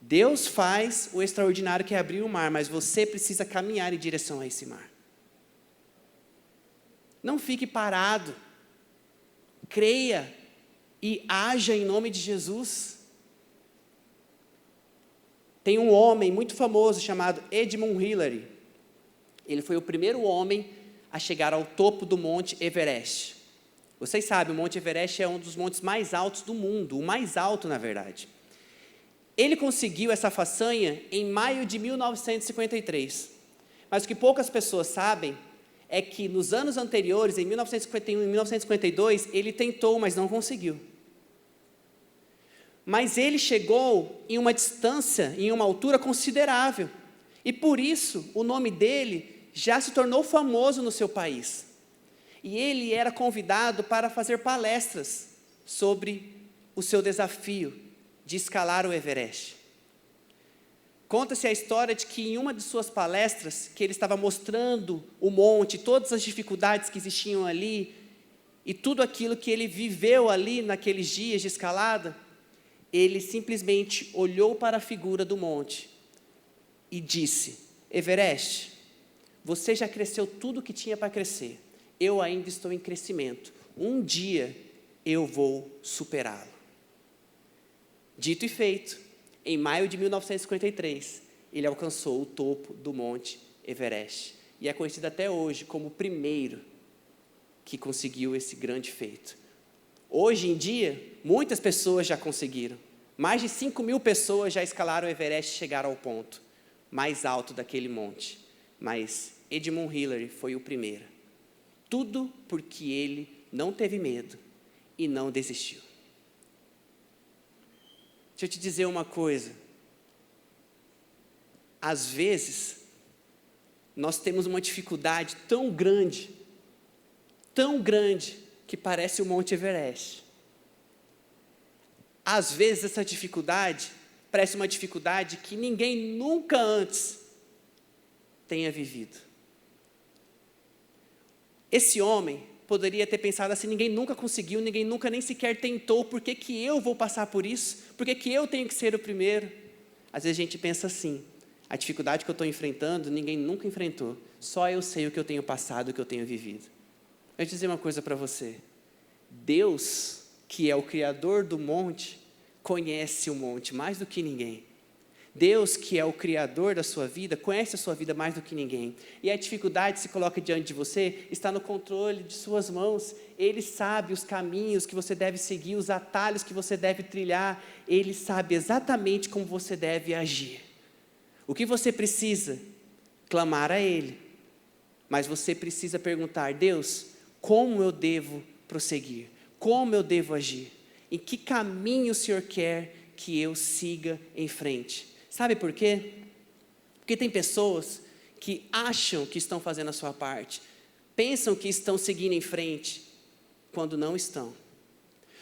Deus faz o extraordinário, que é abrir o mar, mas você precisa caminhar em direção a esse mar. Não fique parado, creia e haja em nome de Jesus. Tem um homem muito famoso chamado Edmund Hillary. Ele foi o primeiro homem a chegar ao topo do Monte Everest. Vocês sabem, o Monte Everest é um dos montes mais altos do mundo, o mais alto, na verdade. Ele conseguiu essa façanha em maio de 1953. Mas o que poucas pessoas sabem é que nos anos anteriores, em 1951 e 1952, ele tentou, mas não conseguiu. Mas ele chegou em uma distância, em uma altura considerável. E por isso, o nome dele já se tornou famoso no seu país. E ele era convidado para fazer palestras sobre o seu desafio de escalar o Everest. Conta-se a história de que em uma de suas palestras, que ele estava mostrando o monte, todas as dificuldades que existiam ali, e tudo aquilo que ele viveu ali naqueles dias de escalada, ele simplesmente olhou para a figura do monte e disse: Everest, você já cresceu tudo o que tinha para crescer, eu ainda estou em crescimento, um dia eu vou superá-lo. Dito e feito, em maio de 1953, ele alcançou o topo do Monte Everest. E é conhecido até hoje como o primeiro que conseguiu esse grande feito. Hoje em dia, muitas pessoas já conseguiram. Mais de 5.000 pessoas já escalaram o Everest e chegaram ao ponto mais alto daquele monte. Mas Edmund Hillary foi o primeiro. Tudo porque ele não teve medo e não desistiu. Deixa eu te dizer uma coisa. Às vezes, nós temos uma dificuldade tão grande, que parece o Monte Everest. Às vezes, essa dificuldade parece uma dificuldade que ninguém nunca antes tenha vivido. Esse homem poderia ter pensado assim: ninguém nunca conseguiu, ninguém nunca nem sequer tentou, por que que eu vou passar por isso? Por que que eu tenho que ser o primeiro? Às vezes a gente pensa assim: a dificuldade que eu estou enfrentando, ninguém nunca enfrentou, só eu sei o que eu tenho passado, o que eu tenho vivido. Eu vou dizer uma coisa para você: Deus, que é o Criador do monte, conhece o monte mais do que ninguém. Deus, que é o Criador da sua vida, conhece a sua vida mais do que ninguém. E a dificuldade que se coloca diante de você está no controle de suas mãos. Ele sabe os caminhos que você deve seguir, os atalhos que você deve trilhar. Ele sabe exatamente como você deve agir. O que você precisa? Clamar a Ele. Mas você precisa perguntar: Deus, como eu devo prosseguir? Como eu devo agir? Em que caminho o Senhor quer que eu siga em frente? Sabe por quê? Porque tem pessoas que acham que estão fazendo a sua parte, pensam que estão seguindo em frente, quando não estão.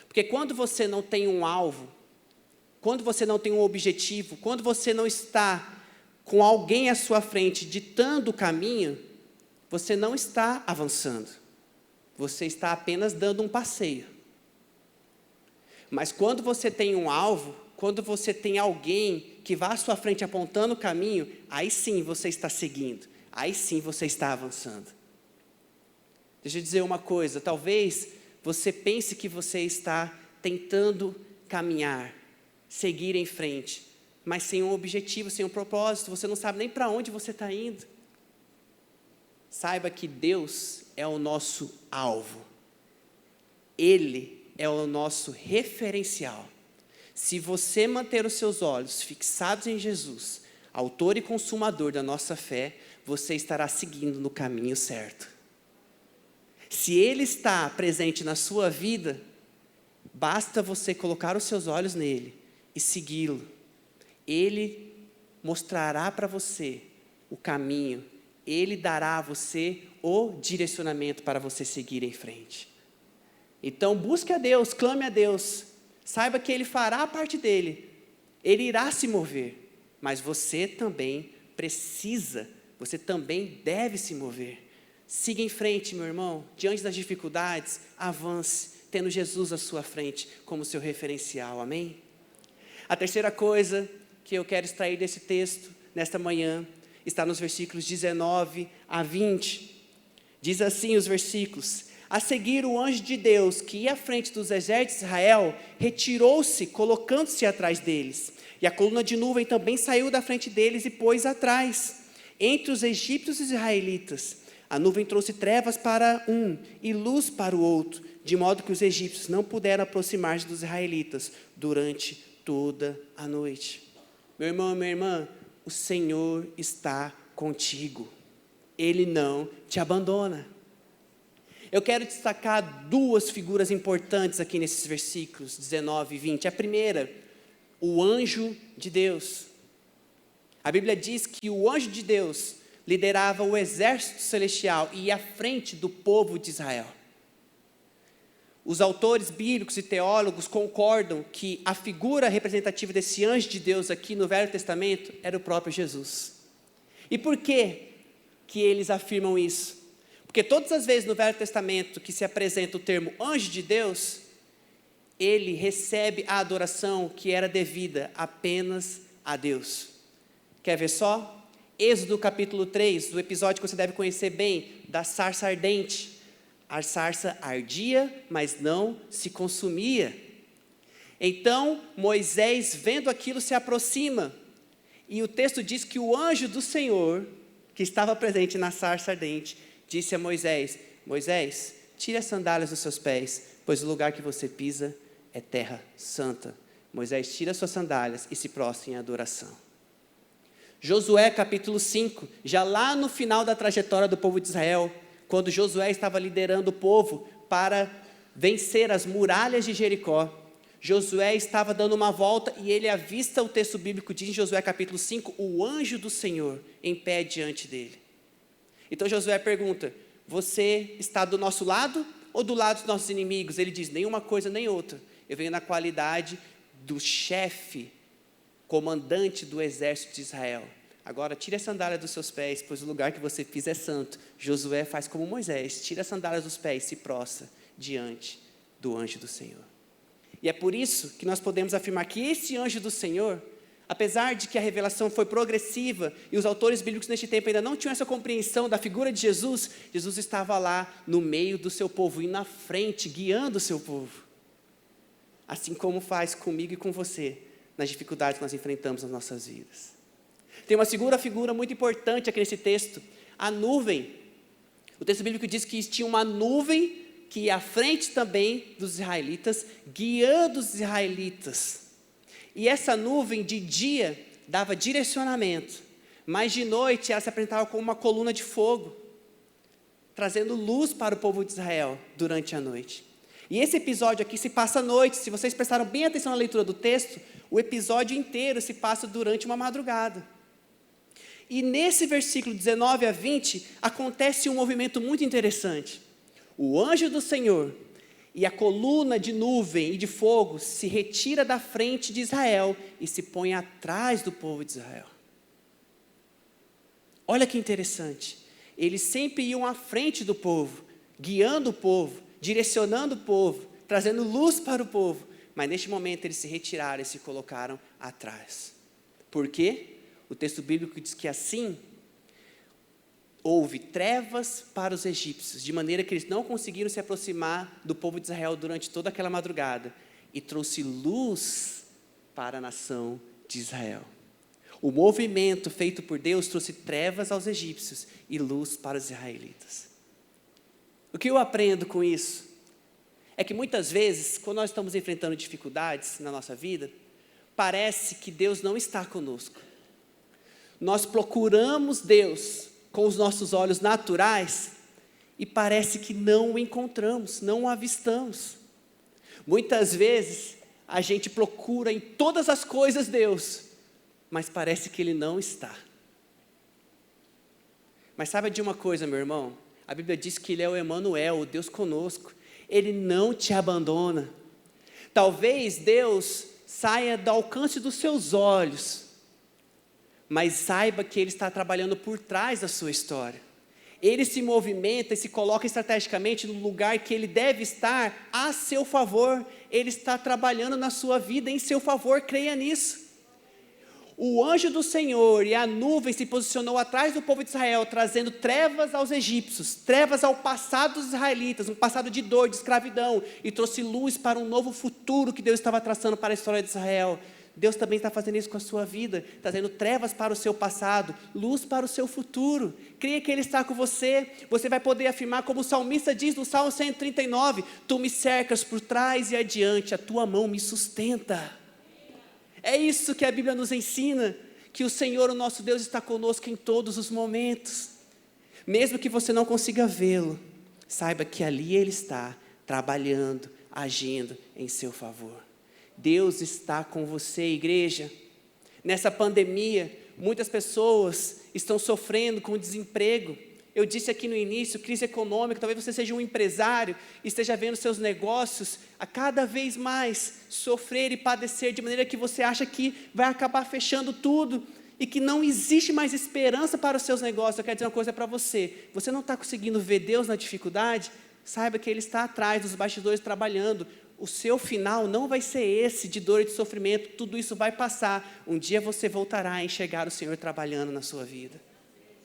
Porque quando você não tem um alvo, quando você não tem um objetivo, quando você não está com alguém à sua frente ditando o caminho, você não está avançando. Você está apenas dando um passeio. Mas quando você tem um alvo, quando você tem alguém que vá à sua frente apontando o caminho, aí sim você está seguindo, aí sim você está avançando. Deixa eu dizer uma coisa: talvez você pense que você está tentando caminhar, seguir em frente, mas sem um objetivo, sem um propósito, você não sabe nem para onde você está indo. Saiba que Deus é o nosso alvo. Ele é o nosso referencial. Se você manter os seus olhos fixados em Jesus, autor e consumador da nossa fé, você estará seguindo no caminho certo. Se Ele está presente na sua vida, basta você colocar os seus olhos nele e segui-lo. Ele mostrará para você o caminho, Ele dará a você o direcionamento para você seguir em frente. Então busque a Deus, clame a Deus, saiba que Ele fará a parte dele, Ele irá se mover, mas você também precisa, você também deve se mover. Siga em frente, meu irmão, diante das dificuldades, avance, tendo Jesus à sua frente como seu referencial, amém? A terceira coisa que eu quero extrair desse texto, nesta manhã, está nos versículos 19 a 20. Diz assim os versículos: a seguir, o anjo de Deus, que ia à frente dos exércitos de Israel, retirou-se, colocando-se atrás deles. E a coluna de nuvem também saiu da frente deles e pôs atrás, entre os egípcios e os israelitas. A nuvem trouxe trevas para um e luz para o outro, de modo que os egípcios não puderam aproximar-se dos israelitas durante toda a noite. Meu irmão, minha irmã, o Senhor está contigo. Ele não te abandona. Eu quero destacar duas figuras importantes aqui nesses versículos 19 e 20. A primeira, o anjo de Deus. A Bíblia diz que o anjo de Deus liderava o exército celestial e ia à frente do povo de Israel. Os autores bíblicos e teólogos concordam que a figura representativa desse anjo de Deus aqui no Velho Testamento era o próprio Jesus. E por que eles afirmam isso? Porque todas as vezes no Velho Testamento que se apresenta o termo anjo de Deus, ele recebe a adoração que era devida apenas a Deus. Quer ver só? Êxodo capítulo 3, do episódio que você deve conhecer bem, da sarça ardente. A sarça ardia, mas não se consumia. Então Moisés, vendo aquilo, se aproxima. E o texto diz que o anjo do Senhor, que estava presente na sarça ardente, disse a Moisés: Moisés, tire as sandálias dos seus pés, pois o lugar que você pisa é terra santa. Moisés tira suas sandálias e se prostra em adoração. Josué capítulo 5, já lá no final da trajetória do povo de Israel, quando Josué estava liderando o povo para vencer as muralhas de Jericó, Josué estava dando uma volta e ele avista, o texto bíblico diz em Josué capítulo 5, o anjo do Senhor em pé diante dele. Então Josué pergunta: você está do nosso lado ou do lado dos nossos inimigos? Ele diz: nenhuma coisa nem outra, eu venho na qualidade do chefe, comandante do exército de Israel. Agora tire a sandália dos seus pés, pois o lugar que você pisa é santo. Josué faz como Moisés, tira a sandália dos pés e se prostra diante do anjo do Senhor. E é por isso que nós podemos afirmar que esse anjo do Senhor, apesar de que a revelação foi progressiva e os autores bíblicos neste tempo ainda não tinham essa compreensão da figura de Jesus, Jesus estava lá no meio do seu povo e na frente, guiando o seu povo. Assim como faz comigo e com você, nas dificuldades que nós enfrentamos nas nossas vidas. Tem uma segunda figura muito importante aqui nesse texto, a nuvem. O texto bíblico diz que tinha uma nuvem que ia à frente também dos israelitas, guiando os israelitas. E essa nuvem de dia dava direcionamento, mas de noite ela se apresentava como uma coluna de fogo, trazendo luz para o povo de Israel durante a noite. E esse episódio aqui se passa à noite. Se vocês prestaram bem atenção na leitura do texto, o episódio inteiro se passa durante uma madrugada. E nesse versículo 19 a 20, acontece um movimento muito interessante. O anjo do Senhor e a coluna de nuvem e de fogo se retira da frente de Israel e se põe atrás do povo de Israel. Olha que interessante. Eles sempre iam à frente do povo, guiando o povo, direcionando o povo, trazendo luz para o povo. Mas neste momento eles se retiraram e se colocaram atrás. Por quê? O texto bíblico diz que assim houve trevas para os egípcios, de maneira que eles não conseguiram se aproximar do povo de Israel durante toda aquela madrugada, e trouxe luz para a nação de Israel. O movimento feito por Deus trouxe trevas aos egípcios e luz para os israelitas. O que eu aprendo com isso é que muitas vezes, quando nós estamos enfrentando dificuldades na nossa vida, parece que Deus não está conosco. Nós procuramos Deus com os nossos olhos naturais e parece que não o encontramos, não o avistamos. Muitas vezes a gente procura em todas as coisas Deus, mas parece que Ele não está. Mas sabe de uma coisa, meu irmão? A Bíblia diz que Ele é o Emanuel, o Deus conosco. Ele não te abandona. Talvez Deus saia do alcance dos seus olhos, mas saiba que Ele está trabalhando por trás da sua história. Ele se movimenta e se coloca estrategicamente no lugar que Ele deve estar a seu favor. Ele está trabalhando na sua vida em seu favor, creia nisso. O anjo do Senhor e a nuvem se posicionou atrás do povo de Israel, trazendo trevas aos egípcios, trevas ao passado dos israelitas, um passado de dor, de escravidão, e trouxe luz para um novo futuro que Deus estava traçando para a história de Israel. Deus também está fazendo isso com a sua vida, trazendo trevas para o seu passado, luz para o seu futuro. Creia que Ele está com você. Você vai poder afirmar, como o salmista diz no Salmo 139, tu me cercas por trás e adiante, a tua mão me sustenta. É isso que a Bíblia nos ensina, que o Senhor, o nosso Deus, está conosco em todos os momentos. Mesmo que você não consiga vê-lo, saiba que ali Ele está, trabalhando, agindo em seu favor. Deus está com você, igreja. Nessa pandemia, muitas pessoas estão sofrendo com desemprego. Eu disse aqui no início, crise econômica. Talvez você seja um empresário e esteja vendo seus negócios a cada vez mais sofrer e padecer, de maneira que você acha que vai acabar fechando tudo e que não existe mais esperança para os seus negócios. Eu quero dizer uma coisa para você: você não está conseguindo ver Deus na dificuldade? Saiba que Ele está atrás dos bastidores trabalhando. O seu final não vai ser esse, de dor e de sofrimento. Tudo isso vai passar. Um dia você voltará a enxergar o Senhor trabalhando na sua vida.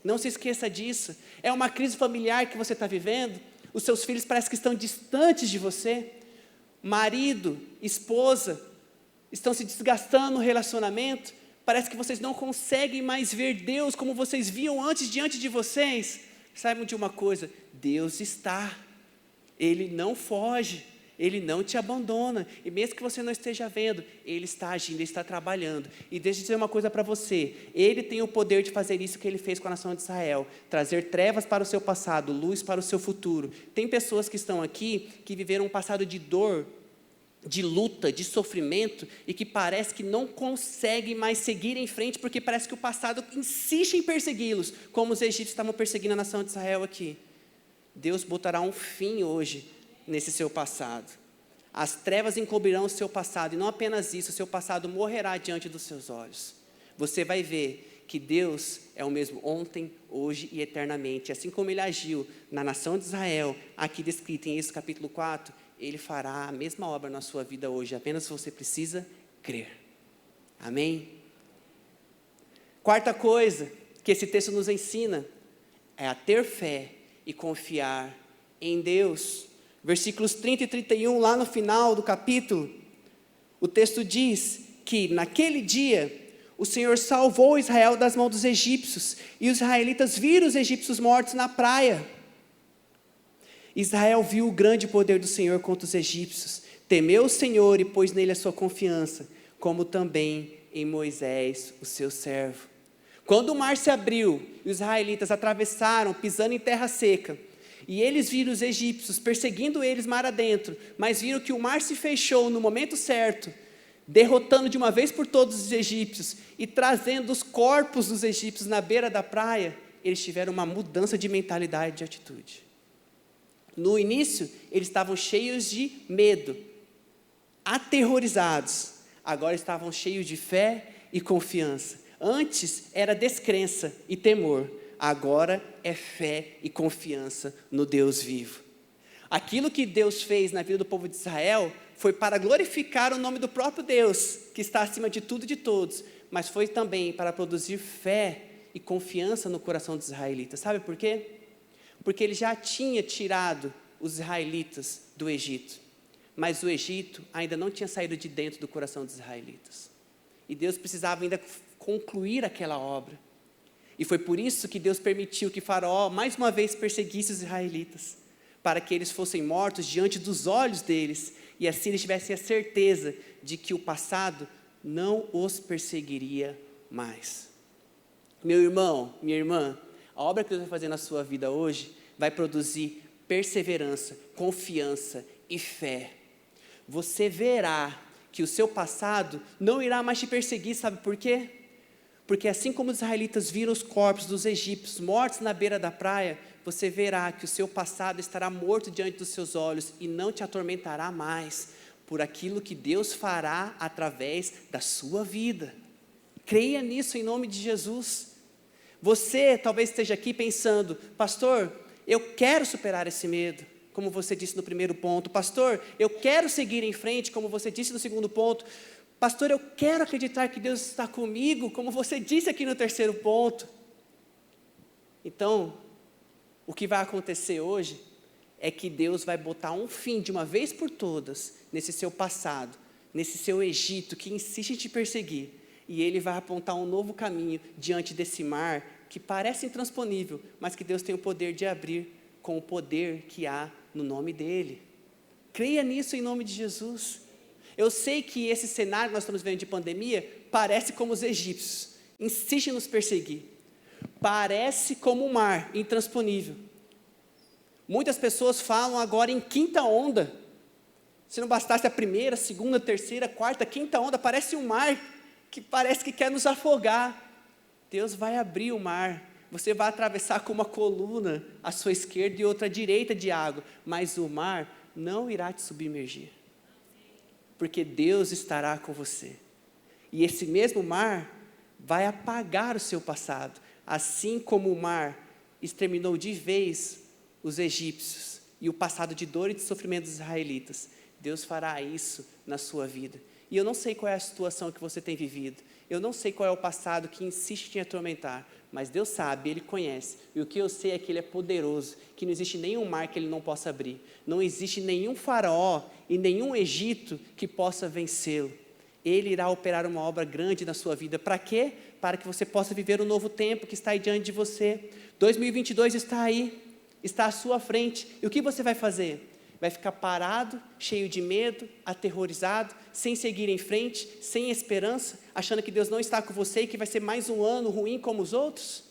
Não se esqueça disso. É uma crise familiar que você está vivendo. Os seus filhos parecem que estão distantes de você. Marido, esposa, estão se desgastando no relacionamento, parece que vocês não conseguem mais ver Deus como vocês viam antes diante de vocês. Saibam de uma coisa, Deus está, Ele não foge, Ele não te abandona, e mesmo que você não esteja vendo, Ele está agindo, Ele está trabalhando. E deixa eu dizer uma coisa para você, Ele tem o poder de fazer isso que Ele fez com a nação de Israel, trazer trevas para o seu passado, luz para o seu futuro. Tem pessoas que estão aqui, que viveram um passado de dor, de luta, de sofrimento, e que parece que não conseguem mais seguir em frente, porque parece que o passado insiste em persegui-los, como os egípcios estavam perseguindo a nação de Israel aqui. Deus botará um fim hoje nesse seu passado. As trevas encobrirão o seu passado, e não apenas isso, o seu passado morrerá diante dos seus olhos. Você vai ver que Deus é o mesmo ontem, hoje e eternamente. Assim como Ele agiu na nação de Israel, aqui descrito em Êxodo capítulo 4, Ele fará a mesma obra na sua vida hoje, apenas você precisa crer. Amém? Quarta coisa que esse texto nos ensina é a ter fé e confiar em Deus. Versículos 30 e 31, lá no final do capítulo, o texto diz que naquele dia o Senhor salvou Israel das mãos dos egípcios, e os israelitas viram os egípcios mortos na praia. Israel viu o grande poder do Senhor contra os egípcios, temeu o Senhor e pôs nele a sua confiança, como também em Moisés, o seu servo. Quando o mar se abriu e os israelitas atravessaram, pisando em terra seca, e eles viram os egípcios perseguindo eles mar adentro, mas viram que o mar se fechou no momento certo, derrotando de uma vez por todos os egípcios e trazendo os corpos dos egípcios na beira da praia, eles tiveram uma mudança de mentalidade, de atitude. No início, eles estavam cheios de medo, aterrorizados. Agora estavam cheios de fé e confiança. Antes era descrença e temor. Agora é fé e confiança no Deus vivo. Aquilo que Deus fez na vida do povo de Israel foi para glorificar o nome do próprio Deus, que está acima de tudo e de todos, mas foi também para produzir fé e confiança no coração dos israelitas. Sabe por quê? Porque Ele já tinha tirado os israelitas do Egito, mas o Egito ainda não tinha saído de dentro do coração dos israelitas. E Deus precisava ainda concluir aquela obra. E foi por isso que Deus permitiu que Faraó mais uma vez perseguisse os israelitas, para que eles fossem mortos diante dos olhos deles, e assim eles tivessem a certeza de que o passado não os perseguiria mais. Meu irmão, minha irmã, a obra que Deus vai fazer na sua vida hoje vai produzir perseverança, confiança e fé. Você verá que o seu passado não irá mais te perseguir, sabe por quê? Porque assim como os israelitas viram os corpos dos egípcios mortos na beira da praia, você verá que o seu passado estará morto diante dos seus olhos e não te atormentará mais por aquilo que Deus fará através da sua vida. Creia nisso em nome de Jesus. Você talvez esteja aqui pensando, pastor, eu quero superar esse medo, como você disse no primeiro ponto. Pastor, eu quero seguir em frente, como você disse no segundo ponto. Pastor, eu quero acreditar que Deus está comigo, como você disse aqui no terceiro ponto. Então, o que vai acontecer hoje é que Deus vai botar um fim, de uma vez por todas, nesse seu passado, nesse seu Egito, que insiste em te perseguir. E Ele vai apontar um novo caminho diante desse mar, que parece intransponível, mas que Deus tem o poder de abrir, com o poder que há no nome dEle. Creia nisso em nome de Jesus. Eu sei que esse cenário que nós estamos vendo de pandemia, parece como os egípcios, insiste em nos perseguir. Parece como um mar intransponível. Muitas pessoas falam agora em quinta onda. Se não bastasse a primeira, segunda, terceira, quarta, quinta onda, parece um mar que parece que quer nos afogar. Deus vai abrir o mar. Você vai atravessar com uma coluna à sua esquerda e outra à direita de água, mas o mar não irá te submergir, porque Deus estará com você. E esse mesmo mar vai apagar o seu passado, assim como o mar exterminou de vez os egípcios e o passado de dor e de sofrimento dos israelitas. Deus fará isso na sua vida. E eu não sei qual é a situação que você tem vivido, eu não sei qual é o passado que insiste em te atormentar, mas Deus sabe, Ele conhece, e o que eu sei é que Ele é poderoso, que não existe nenhum mar que Ele não possa abrir, não existe nenhum faraó e nenhum Egito que possa vencê-lo. Ele irá operar uma obra grande na sua vida. Para quê? Para que você possa viver um novo tempo que está aí diante de você. 2022 está aí, está à sua frente. E o que você vai fazer? Vai ficar parado, cheio de medo, aterrorizado, sem seguir em frente, sem esperança, achando que Deus não está com você e que vai ser mais um ano ruim como os outros?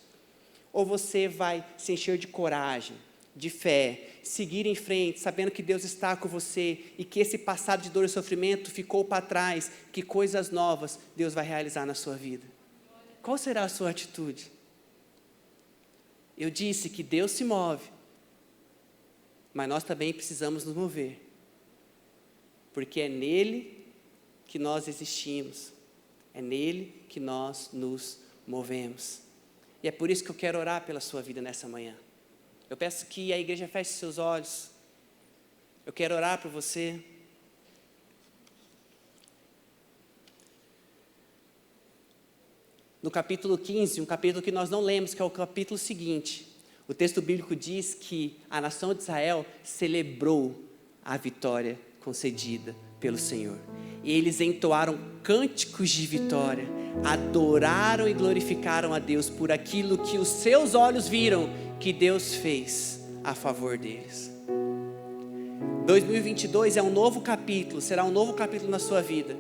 Ou você vai se encher de coragem, de fé, seguir em frente, sabendo que Deus está com você e que esse passado de dor e sofrimento ficou para trás, que coisas novas Deus vai realizar na sua vida? Qual será a sua atitude? Eu disse que Deus se move, mas nós também precisamos nos mover, porque é nele que nós existimos, é nele que nós nos movemos. E é por isso que eu quero orar pela sua vida nessa manhã. Eu peço que a igreja feche seus olhos. Eu quero orar por você. No capítulo 15, um capítulo que nós não lemos, que é o capítulo seguinte, o texto bíblico diz que a nação de Israel celebrou a vitória concedida pelo Senhor. E eles entoaram cânticos de vitória, adoraram e glorificaram a Deus por aquilo que os seus olhos viram que Deus fez a favor deles. 2022 é um novo capítulo, será um novo capítulo na sua vida.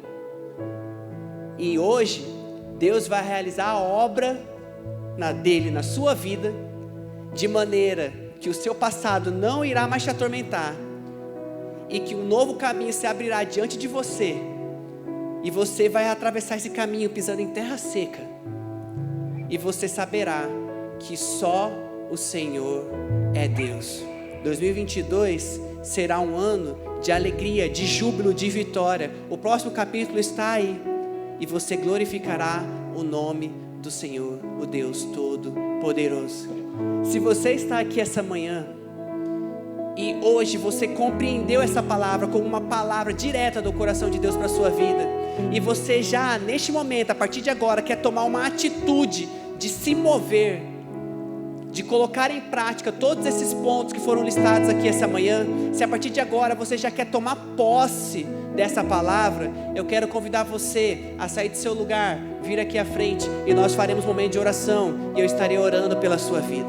E hoje, Deus vai realizar a obra dele na sua vida, de maneira que o seu passado não irá mais te atormentar, e que um novo caminho se abrirá diante de você, e você vai atravessar esse caminho pisando em terra seca, e você saberá que só o Senhor é Deus. 2022 será um ano de alegria, de júbilo, de vitória. O próximo capítulo está aí, e você glorificará o nome do Senhor, o Deus Todo-Poderoso. Se você está aqui essa manhã, e hoje você compreendeu essa palavra como uma palavra direta do coração de Deus para a sua vida, e você já neste momento, a partir de agora, quer tomar uma atitude de se mover, de colocar em prática todos esses pontos que foram listados aqui essa manhã, se a partir de agora você já quer tomar posse dessa palavra, eu quero convidar você a sair do seu lugar, vir aqui à frente, e nós faremos um momento de oração, e eu estarei orando pela sua vida.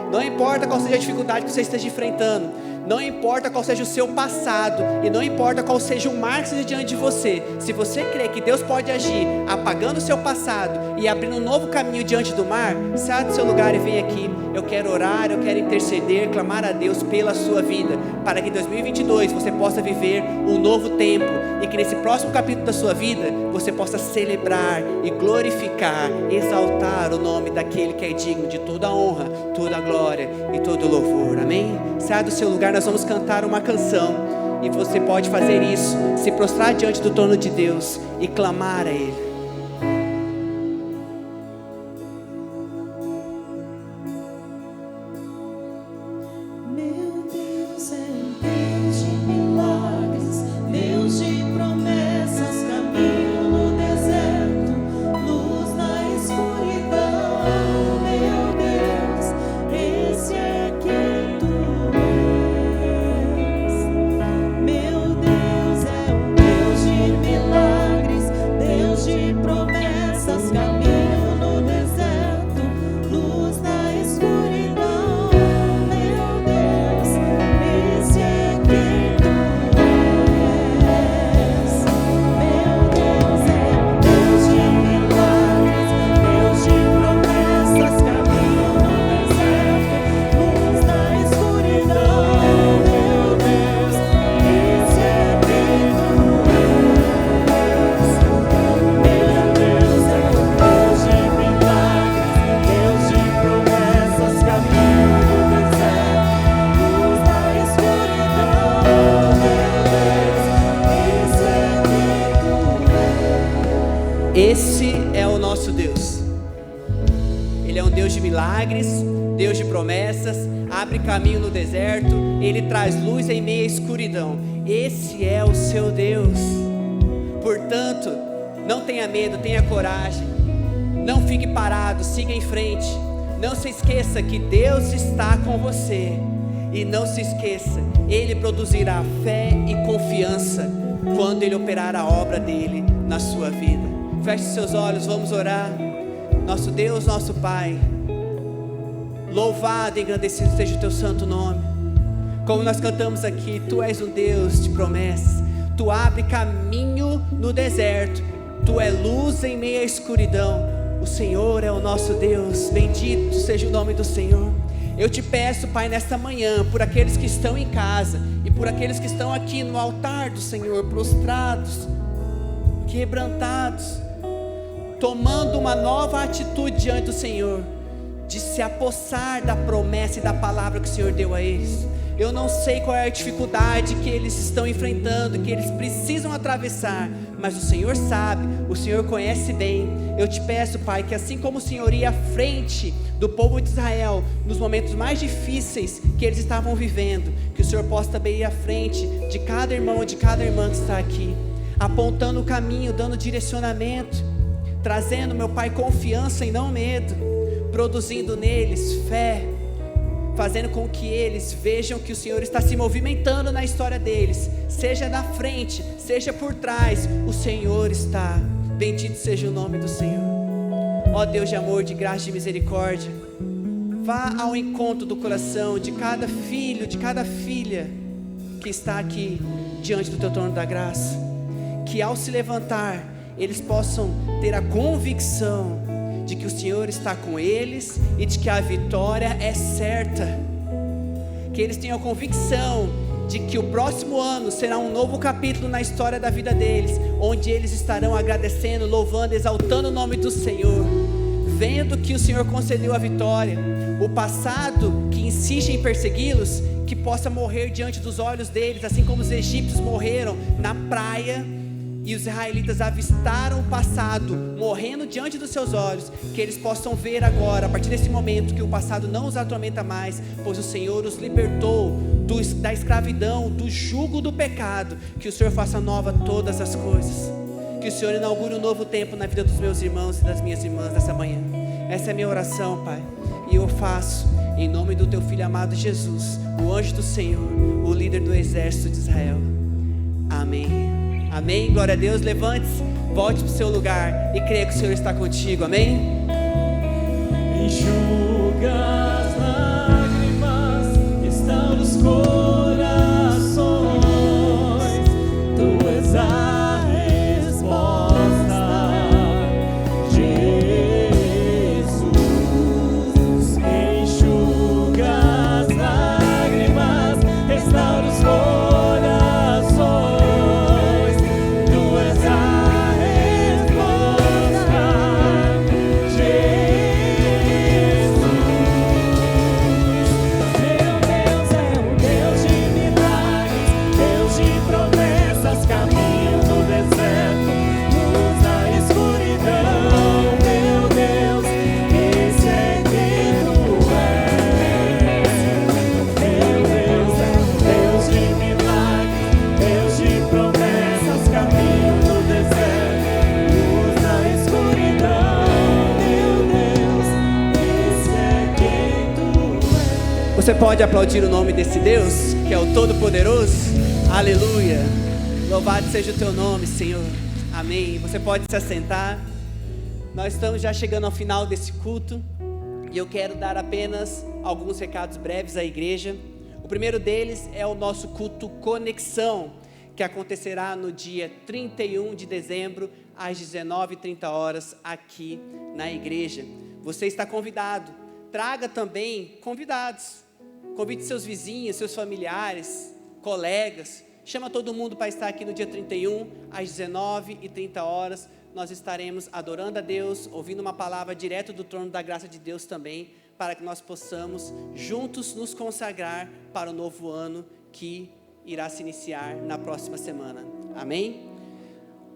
Não importa qual seja a dificuldade que você esteja enfrentando, não importa qual seja o seu passado, e não importa qual seja o mar que esteja diante de você, se você crê que Deus pode agir, apagando o seu passado, e abrindo um novo caminho diante do mar, saia do seu lugar e vem aqui. Eu quero orar, eu quero interceder, clamar a Deus pela sua vida, para que em 2022 você possa viver um novo tempo, e que nesse próximo capítulo da sua vida, você possa celebrar e glorificar, exaltar o nome daquele que é digno de toda a honra, toda a glória e todo o louvor, amém? Saia do seu lugar, nós vamos cantar uma canção, e você pode fazer isso, se prostrar diante do trono de Deus e clamar a Ele. Esse é o nosso Deus. Ele é um Deus de milagres, Deus de promessas, abre caminho no deserto, Ele traz luz em meio à escuridão. Esse é o seu Deus. Portanto, não tenha medo, tenha coragem, não fique parado, siga em frente. Não se esqueça que Deus está com você, e não se esqueça, Ele produzirá fé e confiança quando Ele operar a obra dEle na sua vida. Feche seus olhos, vamos orar. Nosso Deus, nosso Pai, louvado e engrandecido seja o Teu santo nome. Como nós cantamos aqui, Tu és um Deus de promessas. Tu abre caminho no deserto. Tu é luz em meio à escuridão. O Senhor é o nosso Deus. Bendito seja o nome do Senhor. Eu te peço, Pai, nesta manhã, por aqueles que estão em casa e por aqueles que estão aqui no altar do Senhor, prostrados, quebrantados, tomando uma nova atitude diante do Senhor, de se apossar da promessa e da palavra que o Senhor deu a eles. Eu não sei qual é a dificuldade que eles estão enfrentando, que eles precisam atravessar, mas o Senhor sabe, o Senhor conhece bem. Eu te peço, Pai, que assim como o Senhor ia à frente do povo de Israel, nos momentos mais difíceis que eles estavam vivendo, que o Senhor possa também ir à frente de cada irmão e de cada irmã que está aqui, apontando o caminho, dando direcionamento, trazendo, meu Pai, confiança e não medo, produzindo neles fé, fazendo com que eles vejam que o Senhor está se movimentando na história deles, seja na frente, seja por trás, o Senhor está. Bendito seja o nome do Senhor. Ó Deus de amor, de graça e de misericórdia, vá ao encontro do coração de cada filho, de cada filha que está aqui diante do Teu trono da graça, que ao se levantar, eles possam ter a convicção de que o Senhor está com eles e de que a vitória é certa, que eles tenham a convicção de que o próximo ano será um novo capítulo na história da vida deles, onde eles estarão agradecendo, louvando, exaltando o nome do Senhor, vendo que o Senhor concedeu a vitória. O passado que insiste em persegui-los, que possa morrer diante dos olhos deles, assim como os egípcios morreram na praia e os israelitas avistaram o passado morrendo diante dos seus olhos, que eles possam ver agora, a partir desse momento, que o passado não os atormenta mais, pois o Senhor os libertou da escravidão, do jugo do pecado. Que o Senhor faça nova todas as coisas, que o Senhor inaugure um novo tempo na vida dos meus irmãos e das minhas irmãs nessa manhã. Essa é a minha oração, Pai, e eu faço em nome do Teu Filho amado Jesus, o anjo do Senhor, o líder do exército de Israel. Amém. Amém, glória a Deus. Levante-se, volte para o seu lugar e creia que o Senhor está contigo. Amém. Enxuga as lágrimas, restaura os corações. Tu és a resposta, Jesus. Enxuga as lágrimas, restaura os corações. Você pode aplaudir o nome desse Deus, que é o Todo-Poderoso? Aleluia! Louvado seja o Teu nome, Senhor. Amém. Você pode se assentar. Nós estamos já chegando ao final desse culto e eu quero dar apenas alguns recados breves à igreja. O primeiro deles é o nosso culto Conexão, que acontecerá no dia 31 de dezembro, às 19h30 aqui na igreja. Você está convidado. Traga também convidados. Convide seus vizinhos, seus familiares, colegas. Chama todo mundo para estar aqui no dia 31, às 19h30. Nós estaremos adorando a Deus, ouvindo uma palavra direto do trono da graça de Deus também, para que nós possamos juntos nos consagrar para o novo ano que irá se iniciar na próxima semana. Amém?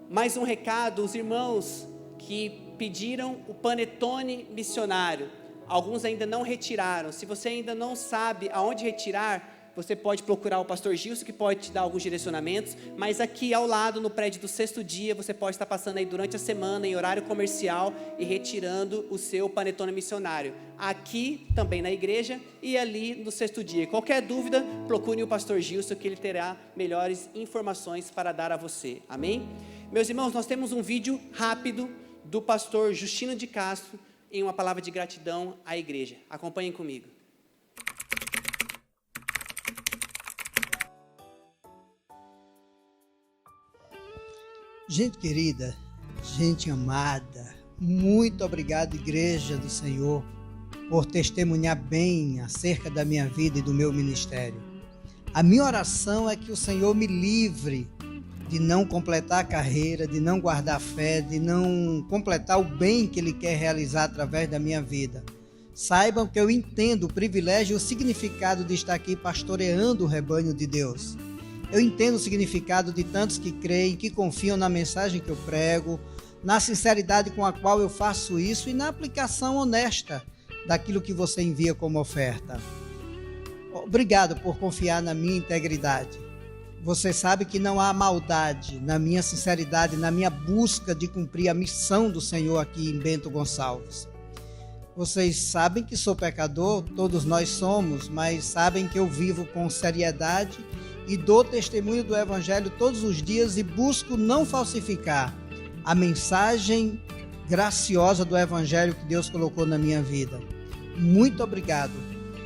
Mais um recado, os irmãos que pediram o panetone missionário, alguns ainda não retiraram. Se você ainda não sabe aonde retirar, você pode procurar o pastor Gilson, que pode te dar alguns direcionamentos, mas aqui ao lado, no prédio do Sexto Dia, você pode estar passando aí durante a semana, em horário comercial, e retirando o seu panetone missionário. Aqui, também na igreja, e ali no Sexto Dia. Qualquer dúvida, procure o pastor Gilson, que ele terá melhores informações para dar a você. Amém? Meus irmãos, nós temos um vídeo rápido do pastor Justino de Castro, em uma palavra de gratidão à igreja. Acompanhem comigo. Gente querida, gente amada, muito obrigado, Igreja do Senhor, por testemunhar bem acerca da minha vida e do meu ministério. A minha oração é que o Senhor me livre de não completar a carreira, de não guardar a fé, de não completar o bem que Ele quer realizar através da minha vida. Saibam que eu entendo o privilégio e o significado de estar aqui pastoreando o rebanho de Deus. Eu entendo o significado de tantos que creem, que confiam na mensagem que eu prego, na sinceridade com a qual eu faço isso e na aplicação honesta daquilo que você envia como oferta. Obrigado por confiar na minha integridade. Você sabe que não há maldade na minha sinceridade, na minha busca de cumprir a missão do Senhor aqui em Bento Gonçalves. Vocês sabem que sou pecador, todos nós somos, mas sabem que eu vivo com seriedade e dou testemunho do Evangelho todos os dias e busco não falsificar a mensagem graciosa do Evangelho que Deus colocou na minha vida. Muito obrigado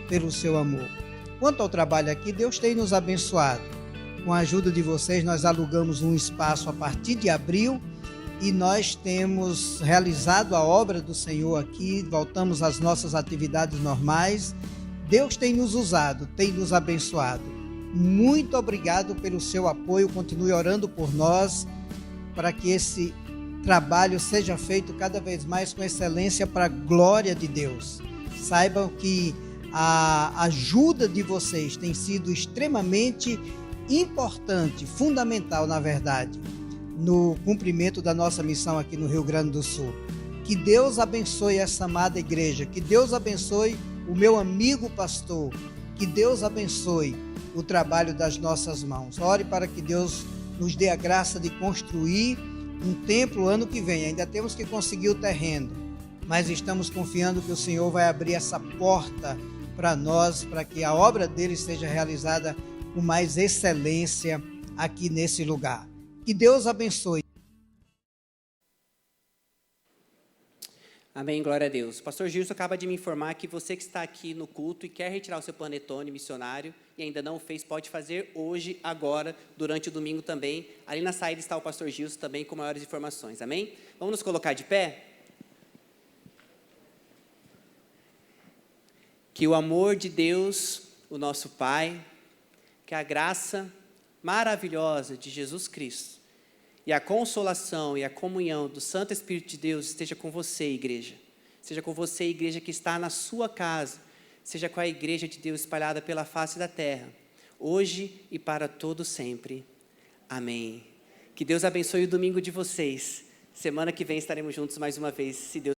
pelo seu amor. Quanto ao trabalho aqui, Deus tem nos abençoado. Com a ajuda de vocês, nós alugamos um espaço a partir de abril e nós temos realizado a obra do Senhor aqui, voltamos às nossas atividades normais. Deus tem nos usado, tem nos abençoado. Muito obrigado pelo seu apoio, continue orando por nós, para que esse trabalho seja feito cada vez mais com excelência para a glória de Deus. Saibam que a ajuda de vocês tem sido extremamente importante, fundamental na verdade, no cumprimento da nossa missão aqui no Rio Grande do Sul. Que Deus abençoe essa amada igreja, que Deus abençoe o meu amigo pastor, que Deus abençoe o trabalho das nossas mãos. Ore para que Deus nos dê a graça de construir um templo ano que vem. Ainda temos que conseguir o terreno, mas estamos confiando que o Senhor vai abrir essa porta para nós, para que a obra dele seja realizada com mais excelência aqui nesse lugar. Que Deus abençoe. Amém, glória a Deus. O pastor Gilson acaba de me informar que você que está aqui no culto e quer retirar o seu panetone missionário e ainda não o fez, pode fazer hoje, agora, durante o domingo também. Ali na saída está o pastor Gilson também com maiores informações, amém? Vamos nos colocar de pé? Que o amor de Deus, o nosso Pai, que a graça maravilhosa de Jesus Cristo e a consolação e a comunhão do Santo Espírito de Deus esteja com você, igreja. Seja com você, igreja que está na sua casa. Seja com a igreja de Deus espalhada pela face da terra, hoje e para todo sempre. Amém. Que Deus abençoe o domingo de vocês. Semana que vem estaremos juntos mais uma vez, se Deus